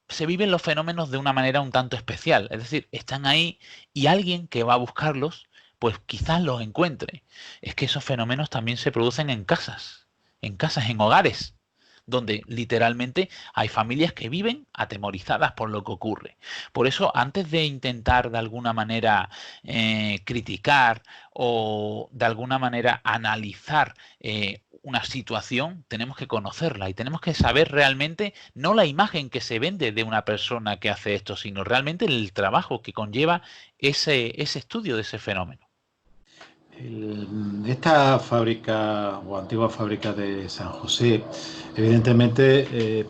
se viven los fenómenos de una manera un tanto especial. Es decir, están ahí y alguien que va a buscarlos, pues quizás los encuentre. Es que esos fenómenos también se producen en casas, en hogares donde literalmente hay familias que viven atemorizadas por lo que ocurre. Por eso, antes de intentar de alguna manera criticar o de alguna manera analizar una situación, tenemos que conocerla y tenemos que saber realmente no la imagen que se vende de una persona que hace esto, sino realmente el trabajo que conlleva ese estudio de ese fenómeno. Esta fábrica o antigua fábrica de San José, evidentemente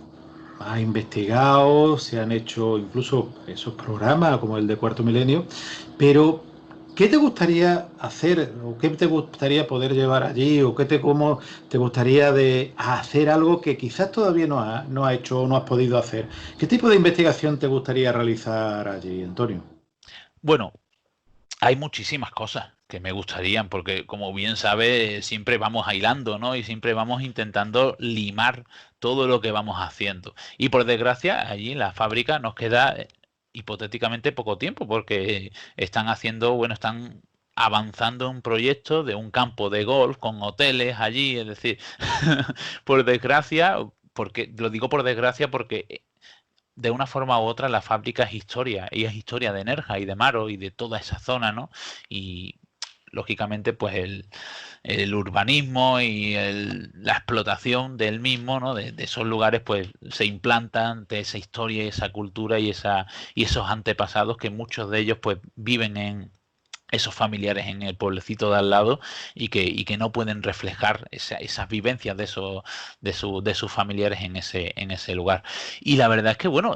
ha investigado, se han hecho incluso esos programas como el de Cuarto Milenio, pero ¿qué te gustaría hacer o qué te gustaría poder llevar allí o cómo te gustaría de hacer algo que quizás todavía no ha hecho o no has podido hacer? ¿Qué tipo de investigación te gustaría realizar allí, Antonio? Bueno, hay muchísimas cosas que me gustarían, porque como bien sabe, siempre vamos hilando, ¿no? Y siempre vamos intentando limar todo lo que vamos haciendo. Y por desgracia, allí en la fábrica nos queda hipotéticamente poco tiempo, porque están haciendo, bueno, están avanzando un proyecto de un campo de golf con hoteles allí, es decir, por desgracia, porque lo digo por desgracia porque de una forma u otra la fábrica es historia, y es historia de Nerja y de Maro y de toda esa zona, ¿no? Y lógicamente pues el urbanismo y la explotación del mismo, ¿no? De esos lugares pues se implantan de esa historia y esa cultura y esos antepasados que muchos de ellos pues viven en esos familiares en el pueblecito de al lado y que no pueden reflejar esas vivencias de sus familiares en ese lugar. Y la verdad es que, bueno,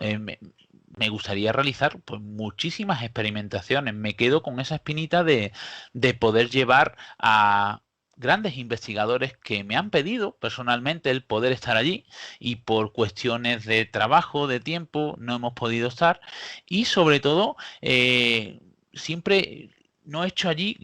me gustaría realizar pues, muchísimas experimentaciones. Me quedo con esa espinita de poder llevar a grandes investigadores que me han pedido personalmente el poder estar allí y por cuestiones de trabajo, de tiempo, no hemos podido estar y sobre todo siempre no he hecho allí,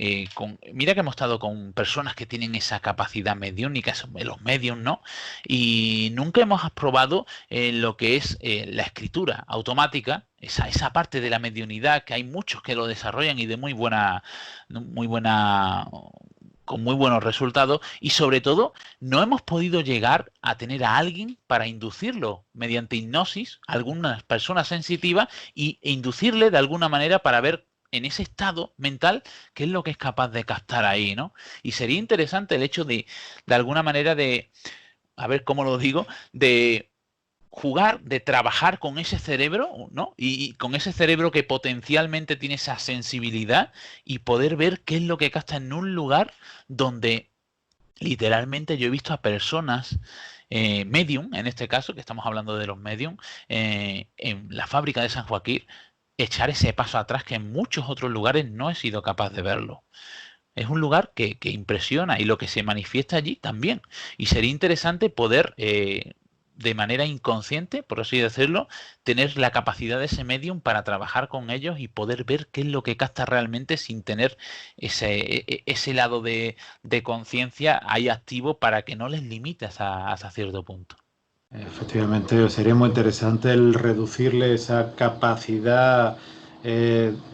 mira que hemos estado con personas que tienen esa capacidad mediúnica, los medios, ¿no? Y nunca hemos probado lo que es la escritura automática, esa parte de la mediunidad, que hay muchos que lo desarrollan y de muy buena, con muy buenos resultados, y sobre todo no hemos podido llegar a tener a alguien para inducirlo mediante hipnosis, algunas personas sensitivas, e inducirle de alguna manera para ver en ese estado mental qué es lo que es capaz de captar ahí, ¿no? Y sería interesante el hecho de alguna manera a ver cómo lo digo, de jugar, de trabajar con ese cerebro, ¿no? Y con ese cerebro que potencialmente tiene esa sensibilidad y poder ver qué es lo que capta en un lugar donde literalmente yo he visto a personas medium, en este caso, que estamos hablando de los medium, en la fábrica de San Joaquín, echar ese paso atrás que en muchos otros lugares no he sido capaz de verlo. Es un lugar que impresiona y lo que se manifiesta allí también. Y sería interesante poder, de manera inconsciente, por así decirlo, tener la capacidad de ese medium para trabajar con ellos y poder ver qué es lo que capta realmente sin tener ese lado de conciencia ahí activo para que no les limite hasta cierto punto. Efectivamente, sería muy interesante el reducirle esa capacidad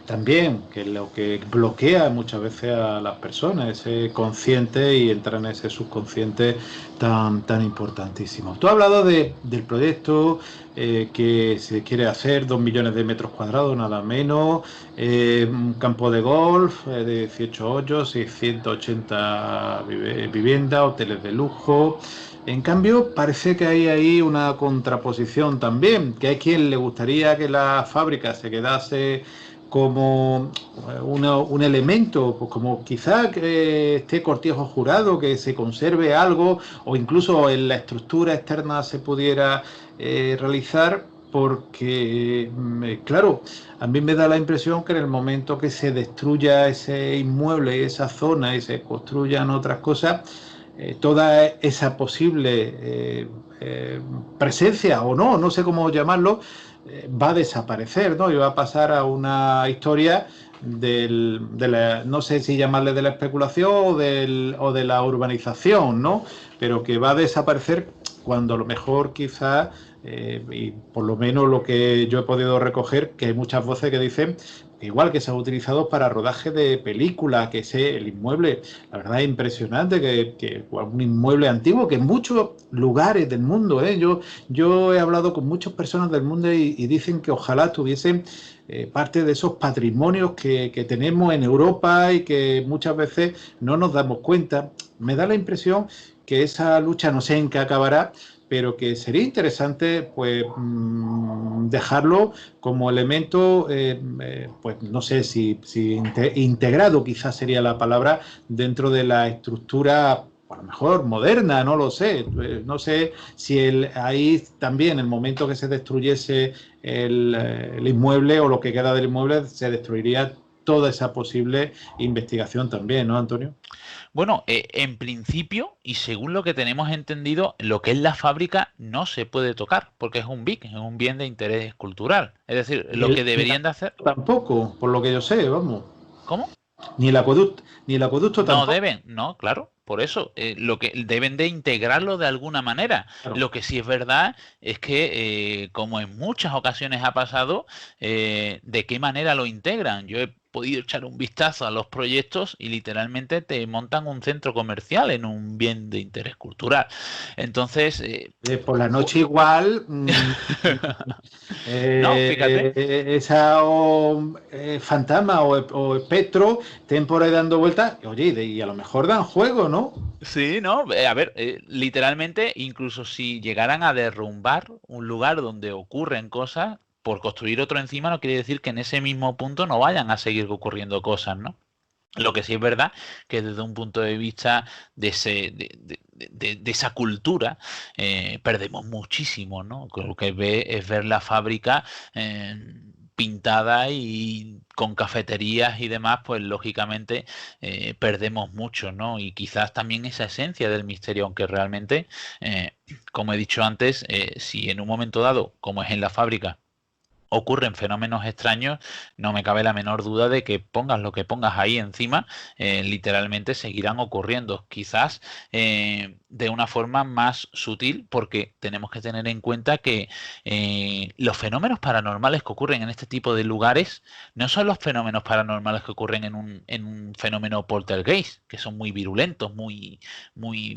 también, que es lo que bloquea muchas veces a las personas, ese consciente y entrar en ese subconsciente tan importantísimo. Tú has hablado del proyecto que se quiere hacer, 2 millones de metros cuadrados, nada menos, un campo de golf de 18 hoyos, 680 viviendas, hoteles de lujo. En cambio, parece que hay ahí una contraposición también, que hay quien le gustaría que la fábrica se quedase como un elemento, pues como quizá que esté cortijo jurado, que se conserve algo, o incluso en la estructura externa se pudiera realizar, porque, claro, a mí me da la impresión que en el momento que se destruya ese inmueble, esa zona, y se construyan otras cosas, toda esa posible presencia o no, no sé cómo llamarlo, va a desaparecer, ¿no? Y va a pasar a una historia no sé si llamarle de la especulación o de la urbanización, ¿no? Pero que va a desaparecer cuando a lo mejor quizás, y por lo menos lo que yo he podido recoger, que hay muchas voces que dicen, igual que se ha utilizado para rodaje de películas, que sé, el inmueble, la verdad es impresionante que un inmueble antiguo, que en muchos lugares del mundo, yo he hablado con muchas personas del mundo y dicen que ojalá tuviesen parte de esos patrimonios que tenemos en Europa y que muchas veces no nos damos cuenta. Me da la impresión que esa lucha no sé en qué acabará, pero que sería interesante pues dejarlo como elemento, pues no sé si integrado quizás sería la palabra, dentro de la estructura a lo mejor moderna, no lo sé. No sé si ahí también, el momento que se destruyese el inmueble o lo que queda del inmueble, se destruiría toda esa posible investigación también, ¿no, Antonio? Bueno, en principio, y según lo que tenemos entendido, lo que es la fábrica no se puede tocar, porque es un BIC, es un bien de interés cultural. Es decir, lo que Ni el deberían de hacer. acueducto tampoco, por lo que yo sé, vamos. ¿Cómo? Ni el acueducto No tampoco. deben, no, claro, por eso, lo que deben de integrarlo de alguna manera. Claro. Lo que sí es verdad es que, como en muchas ocasiones ha pasado, ¿de qué manera lo integran? Yo he podido echar un vistazo a los proyectos y literalmente te montan un centro comercial en un bien de interés cultural. Entonces, Por la noche igual, no, fíjate. esa fantasma o espectro estén por ahí dando vueltas, oye, y a lo mejor dan juego, ¿no? Sí, ¿no? A ver, literalmente, incluso si llegaran a derrumbar un lugar donde ocurren cosas, por construir otro encima no quiere decir que en ese mismo punto no vayan a seguir ocurriendo cosas, ¿no? Lo que sí es verdad que desde un punto de vista de, de esa cultura perdemos muchísimo, ¿no? Lo que es ver la fábrica pintada y con cafeterías y demás, pues lógicamente perdemos mucho, ¿no? Y quizás también esa esencia del misterio, aunque realmente, como he dicho antes, si en un momento dado, como es en la fábrica, ocurren fenómenos extraños, no me cabe la menor duda de que pongas lo que pongas ahí encima, literalmente seguirán ocurriendo, quizás de una forma más sutil, porque tenemos que tener en cuenta que los fenómenos paranormales que ocurren en este tipo de lugares no son los fenómenos paranormales que ocurren en un fenómeno poltergeist, que son muy virulentos, muy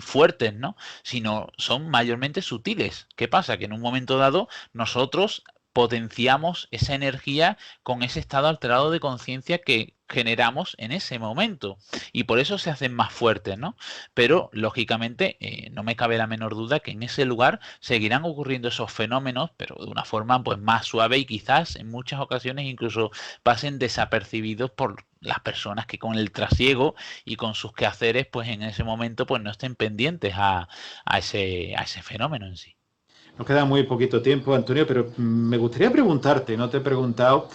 fuertes, ¿no? Sino son mayormente sutiles. ¿Qué pasa? Que en un momento dado nosotros potenciamos esa energía con ese estado alterado de conciencia que generamos en ese momento y por eso se hacen más fuertes, ¿no? Pero lógicamente no me cabe la menor duda que en ese lugar seguirán ocurriendo esos fenómenos, pero de una forma pues más suave y quizás en muchas ocasiones incluso pasen desapercibidos por las personas que con el trasiego y con sus quehaceres pues en ese momento pues no estén pendientes a ese fenómeno en sí. Nos queda muy poquito tiempo, Antonio, pero me gustaría preguntarte, no te he preguntado,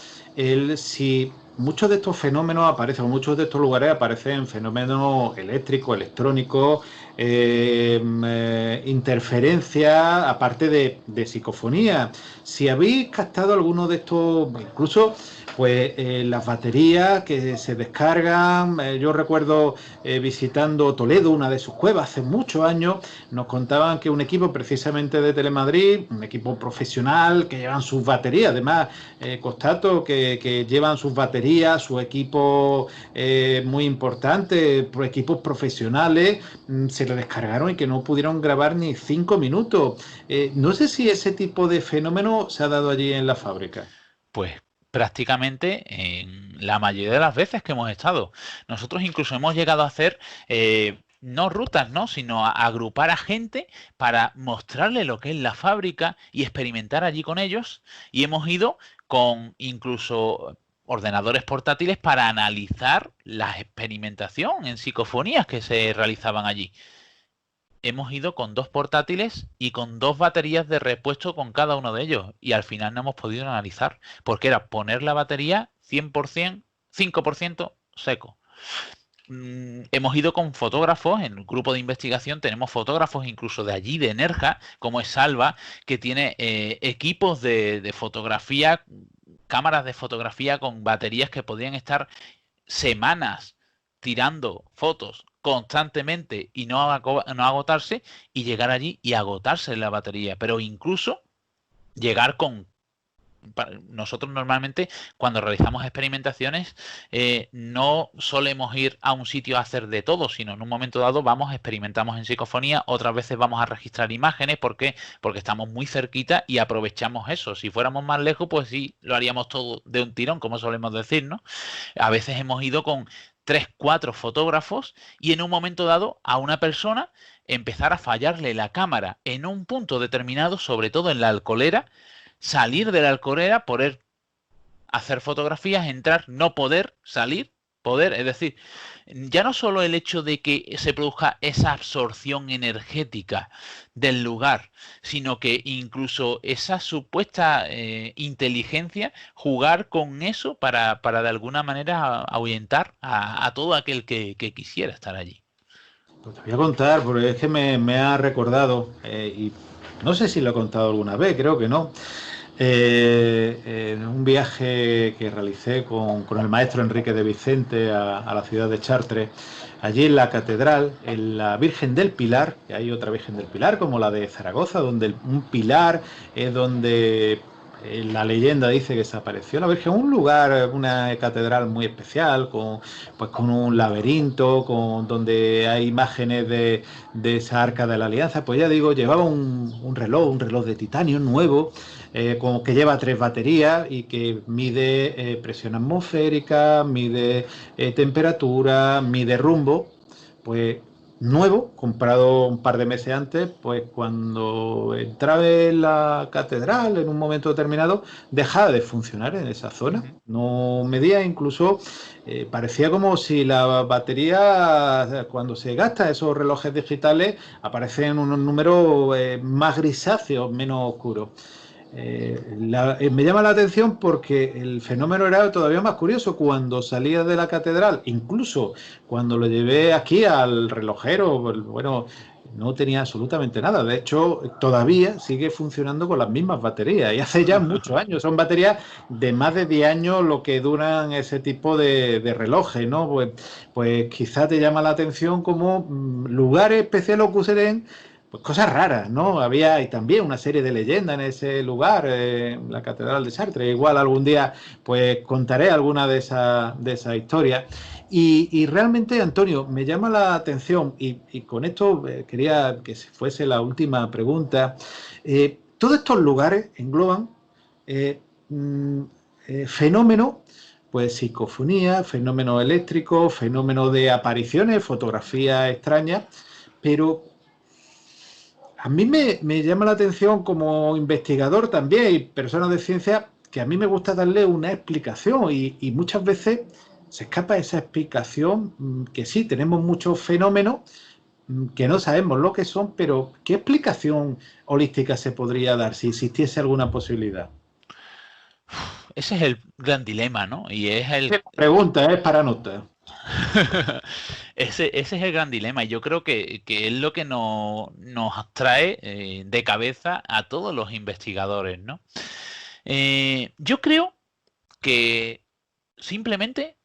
si muchos de estos fenómenos aparecen, o muchos de estos lugares aparecen fenómenos eléctricos, electrónicos, interferencia, aparte de psicofonía. Si habéis captado alguno de estos, incluso pues las baterías que se descargan, yo recuerdo visitando Toledo, una de sus cuevas, hace muchos años, nos contaban que un equipo precisamente de Telemadrid, un equipo profesional que llevan sus baterías, además, constato que llevan sus baterías, su equipo muy importante, equipos profesionales, se le descargaron y que no pudieron grabar ni 5 minutos. No sé si ese tipo de fenómeno se ha dado allí en la fábrica. Pues prácticamente en la mayoría de las veces que hemos estado. Nosotros incluso hemos llegado a hacer no rutas, ¿no? Sino a agrupar a gente para mostrarle lo que es la fábrica y experimentar allí con ellos. Y hemos ido con incluso ordenadores portátiles para analizar la experimentación en psicofonías que se realizaban allí. Hemos ido con 2 portátiles y con 2 baterías de repuesto con cada uno de ellos y al final no hemos podido analizar porque era poner la batería 100%, 5% seco. Hemos ido con fotógrafos, en el grupo de investigación tenemos fotógrafos incluso de allí, de Nerja, como es Salva, que tiene equipos de fotografía, cámaras de fotografía con baterías que podrían estar semanas tirando fotos constantemente y no agotarse, y llegar allí y agotarse la batería, pero incluso llegar con... Nosotros normalmente cuando realizamos experimentaciones no solemos ir a un sitio a hacer de todo, sino en un momento dado vamos, experimentamos en psicofonía, otras veces vamos a registrar imágenes. ¿Por qué? Porque estamos muy cerquita y aprovechamos eso. Si fuéramos más lejos, pues sí, lo haríamos todo de un tirón, como solemos decir, ¿no? A veces hemos ido con 3, 4 fotógrafos y en un momento dado a una persona empezar a fallarle la cámara en un punto determinado, sobre todo en la alcoholera, salir de la alcoholera, poder hacer fotografías, entrar, no poder salir, poder, es decir, ya no solo el hecho de que se produzca esa absorción energética del lugar, sino que incluso esa supuesta inteligencia, jugar con eso para de alguna manera ahuyentar a todo aquel que quisiera estar allí. Pues te voy a contar, porque es que me ha recordado, y no sé si lo he contado alguna vez, creo que no. En un viaje que realicé con el maestro Enrique de Vicente a la ciudad de Chartres, allí en la catedral, en la Virgen del Pilar, que hay otra Virgen del Pilar como la de Zaragoza, donde un pilar es donde la leyenda dice que se apareció la Virgen, un lugar, una catedral muy especial, con un laberinto, donde hay imágenes de esa arca de la alianza. Pues ya digo, llevaba un reloj de titanio nuevo, como que lleva 3 baterías y que mide presión atmosférica, mide temperatura, mide rumbo. Pues nuevo, comprado un par de meses antes, pues cuando entraba en la catedral en un momento determinado, dejaba de funcionar en esa zona. No medía, incluso parecía como si la batería, cuando se gasta esos relojes digitales, aparecen unos números más grisáceos, menos oscuros. Me llama la atención porque el fenómeno era todavía más curioso. Cuando salía de la catedral, incluso cuando lo llevé aquí al relojero, bueno, no tenía absolutamente nada. De hecho, todavía sigue funcionando con las mismas baterías y hace ya muchos años. Son baterías de más de 10 años lo que duran ese tipo de relojes, ¿no? Pues quizá te llama la atención como lugares especiales que usen, pues cosas raras, ¿no? Había y también una serie de leyendas en ese lugar, la Catedral de Chartres. Igual algún día pues contaré alguna de esas historias. Y realmente, Antonio, me llama la atención, y con esto quería que fuese la última pregunta. Todos estos lugares engloban eh, mm, fenómenos, pues psicofonía, fenómenos eléctricos, fenómenos de apariciones, fotografías extrañas, pero a mí me llama la atención como investigador también y persona de ciencia, que a mí me gusta darle una explicación y muchas veces se escapa esa explicación, que sí, tenemos muchos fenómenos que no sabemos lo que son, pero ¿qué explicación holística se podría dar si existiese alguna posibilidad? Ese es el gran dilema, ¿no? Y es el... Pregunta, es para notar. ese es el gran dilema. Y yo creo que es lo que nos trae de cabeza a todos los investigadores, ¿no? Yo creo que simplemente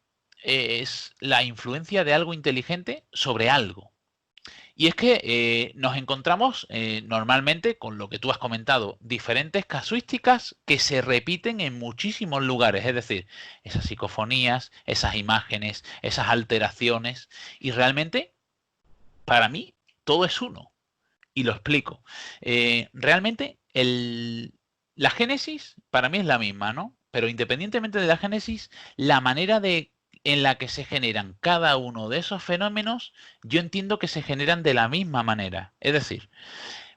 es la influencia de algo inteligente sobre algo. Y es que nos encontramos normalmente con lo que tú has comentado, diferentes casuísticas que se repiten en muchísimos lugares, es decir, esas psicofonías, esas imágenes, esas alteraciones, y realmente, para mí, todo es uno. Y lo explico. Realmente, la génesis para mí es la misma, ¿no? Pero independientemente de la génesis, la manera en la que se generan cada uno de esos fenómenos, yo entiendo que se generan de la misma manera. Es decir,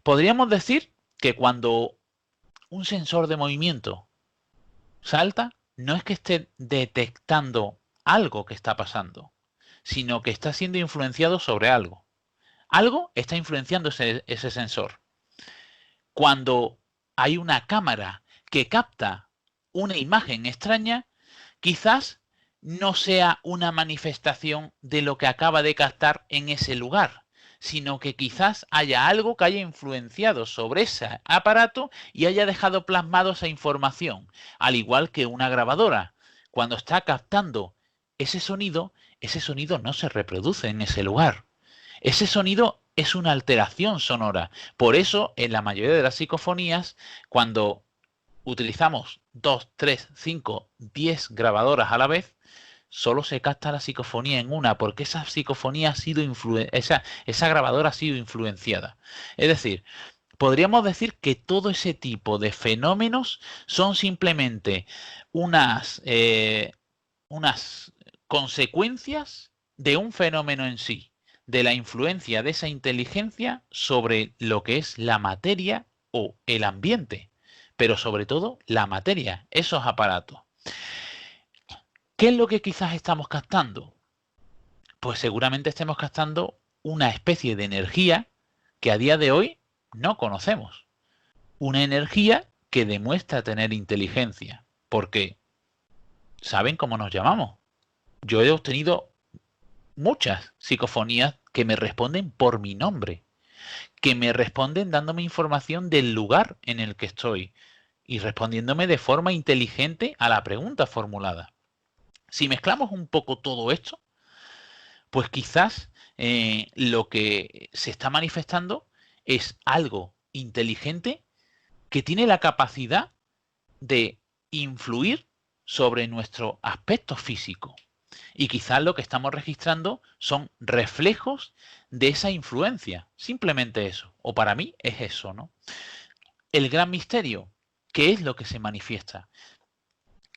podríamos decir que cuando un sensor de movimiento salta, no es que esté detectando algo que está pasando, sino que está siendo influenciado sobre algo. Algo está influenciando ese sensor. Cuando hay una cámara que capta una imagen extraña, quizás no sea una manifestación de lo que acaba de captar en ese lugar, sino que quizás haya algo que haya influenciado sobre ese aparato y haya dejado plasmado esa información, al igual que una grabadora. Cuando está captando ese sonido no se reproduce en ese lugar. Ese sonido es una alteración sonora. Por eso, en la mayoría de las psicofonías, cuando utilizamos 2, 3, 5, 10 grabadoras a la vez, solo se capta la psicofonía en una, porque esa psicofonía ha sido esa grabadora ha sido influenciada. Es decir, podríamos decir que todo ese tipo de fenómenos son simplemente unas consecuencias de un fenómeno en sí, de la influencia de esa inteligencia sobre lo que es la materia o el ambiente, pero sobre todo la materia, esos aparatos. ¿Qué es lo que quizás estamos captando? Pues seguramente estemos captando una especie de energía que a día de hoy no conocemos. Una energía que demuestra tener inteligencia, porque ¿saben cómo nos llamamos? Yo he obtenido muchas psicofonías que me responden por mi nombre, que me responden dándome información del lugar en el que estoy y respondiéndome de forma inteligente a la pregunta formulada. Si mezclamos un poco todo esto, pues quizás lo que se está manifestando es algo inteligente que tiene la capacidad de influir sobre nuestro aspecto físico. Y quizás lo que estamos registrando son reflejos de esa influencia. Simplemente eso. O para mí es eso, ¿no? El gran misterio, ¿qué es lo que se manifiesta?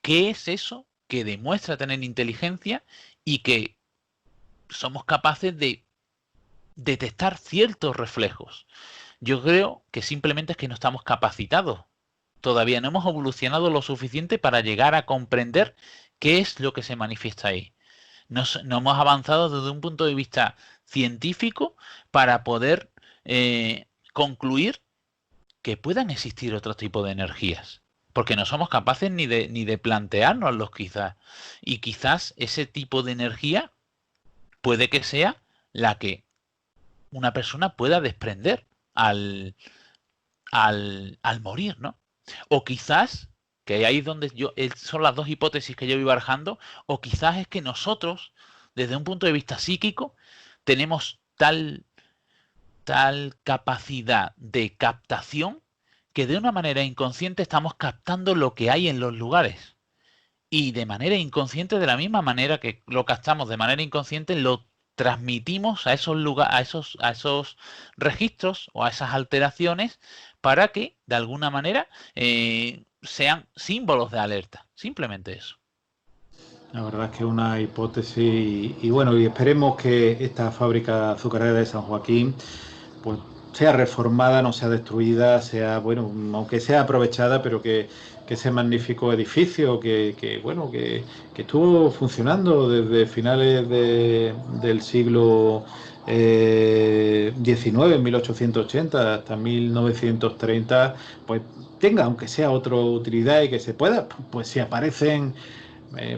¿Qué es eso que demuestra tener inteligencia y que somos capaces de detectar ciertos reflejos? Yo creo que simplemente es que no estamos capacitados. Todavía no hemos evolucionado lo suficiente para llegar a comprender qué es lo que se manifiesta ahí. No hemos avanzado desde un punto de vista científico para poder concluir que puedan existir otro tipo de energías. Porque no somos capaces ni de planteárnoslos quizás. Y quizás ese tipo de energía puede que sea la que una persona pueda desprender al, al morir, ¿no? O quizás, que ahí es donde son las dos hipótesis que yo voy barajando, o quizás es que nosotros, desde un punto de vista psíquico, tenemos tal capacidad de captación que de una manera inconsciente estamos captando lo que hay en los lugares. Y de manera inconsciente, de la misma manera que lo captamos de manera inconsciente, lo transmitimos a esos lugares, a esos registros o a esas alteraciones para que de alguna manera sean símbolos de alerta. Simplemente eso. La verdad es que es una hipótesis y bueno, y esperemos que esta fábrica azucarera de San Joaquín pues sea reformada, no sea destruida, sea, bueno, aunque sea aprovechada, pero que ese magnífico edificio que estuvo funcionando desde finales del siglo XIX, 1880 hasta 1930, pues tenga, aunque sea otra utilidad y que se pueda, pues si aparecen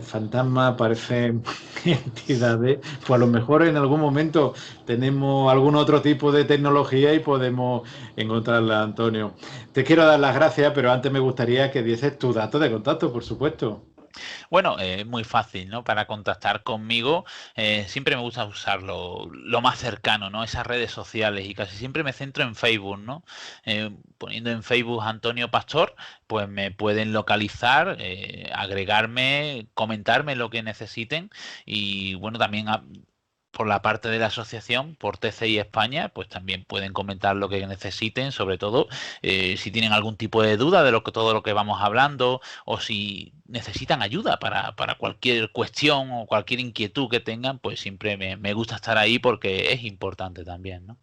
fantasmas, aparecen entidades, pues a lo mejor en algún momento tenemos algún otro tipo de tecnología y podemos encontrarla, Antonio. Te quiero dar las gracias, pero antes me gustaría que dieses tu dato de contacto, por supuesto. Bueno, es muy fácil, ¿no? Para contactar conmigo, siempre me gusta usar lo más cercano, ¿no? Esas redes sociales y casi siempre me centro en Facebook, ¿no? Poniendo en Facebook Antonio Pastor, pues me pueden localizar, agregarme, comentarme lo que necesiten y bueno, también por la parte de la asociación, por TCI España, pues también pueden comentar lo que necesiten, sobre todo si tienen algún tipo de duda de todo lo que vamos hablando o si necesitan ayuda para cualquier cuestión o cualquier inquietud que tengan, pues siempre me gusta estar ahí porque es importante también, ¿no?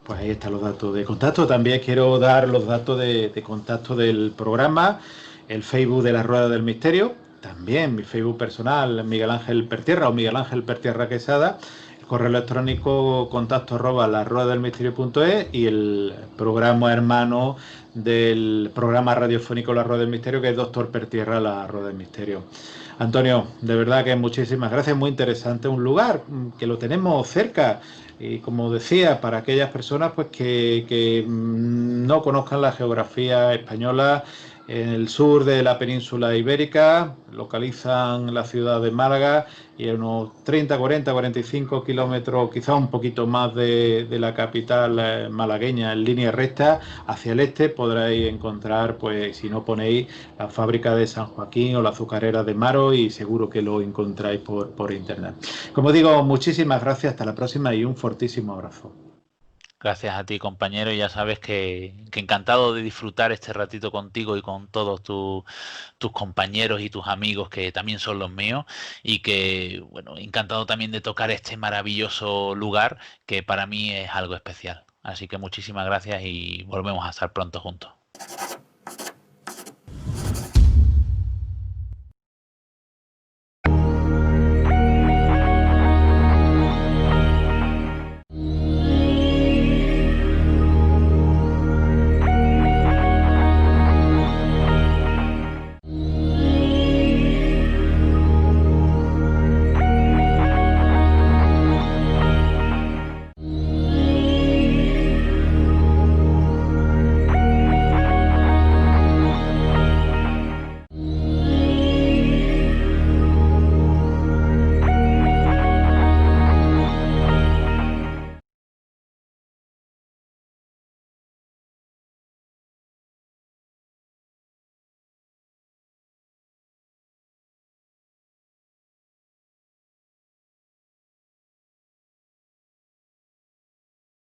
Pues ahí están los datos de contacto. También quiero dar los datos de contacto del programa, el Facebook de la Rueda del Misterio, también mi Facebook personal, Miguel Ángel Pertierra o Miguel Ángel Pertierra Quesada, el correo electrónico contacto@laruedadelmisterio.es y el programa hermano del programa radiofónico La Rueda del Misterio, que es Doctor Pertierra, La Rueda del Misterio. Antonio, de verdad que muchísimas gracias, muy interesante, un lugar que lo tenemos cerca y como decía, para aquellas personas pues que no conozcan la geografía española, en el sur de la península ibérica, localizan la ciudad de Málaga y a unos 30, 40, 45 kilómetros, quizá un poquito más de la capital malagueña, en línea recta hacia el este podréis encontrar, pues si no ponéis, la fábrica de San Joaquín o la azucarera de Maro, y seguro que lo encontráis por internet. Como digo, muchísimas gracias, hasta la próxima y un fortísimo abrazo. Gracias a ti, compañero, y ya sabes que encantado de disfrutar este ratito contigo y con todos tus compañeros y tus amigos que también son los míos, y que, bueno, encantado también de tocar este maravilloso lugar que para mí es algo especial. Así que muchísimas gracias y volvemos a estar pronto juntos.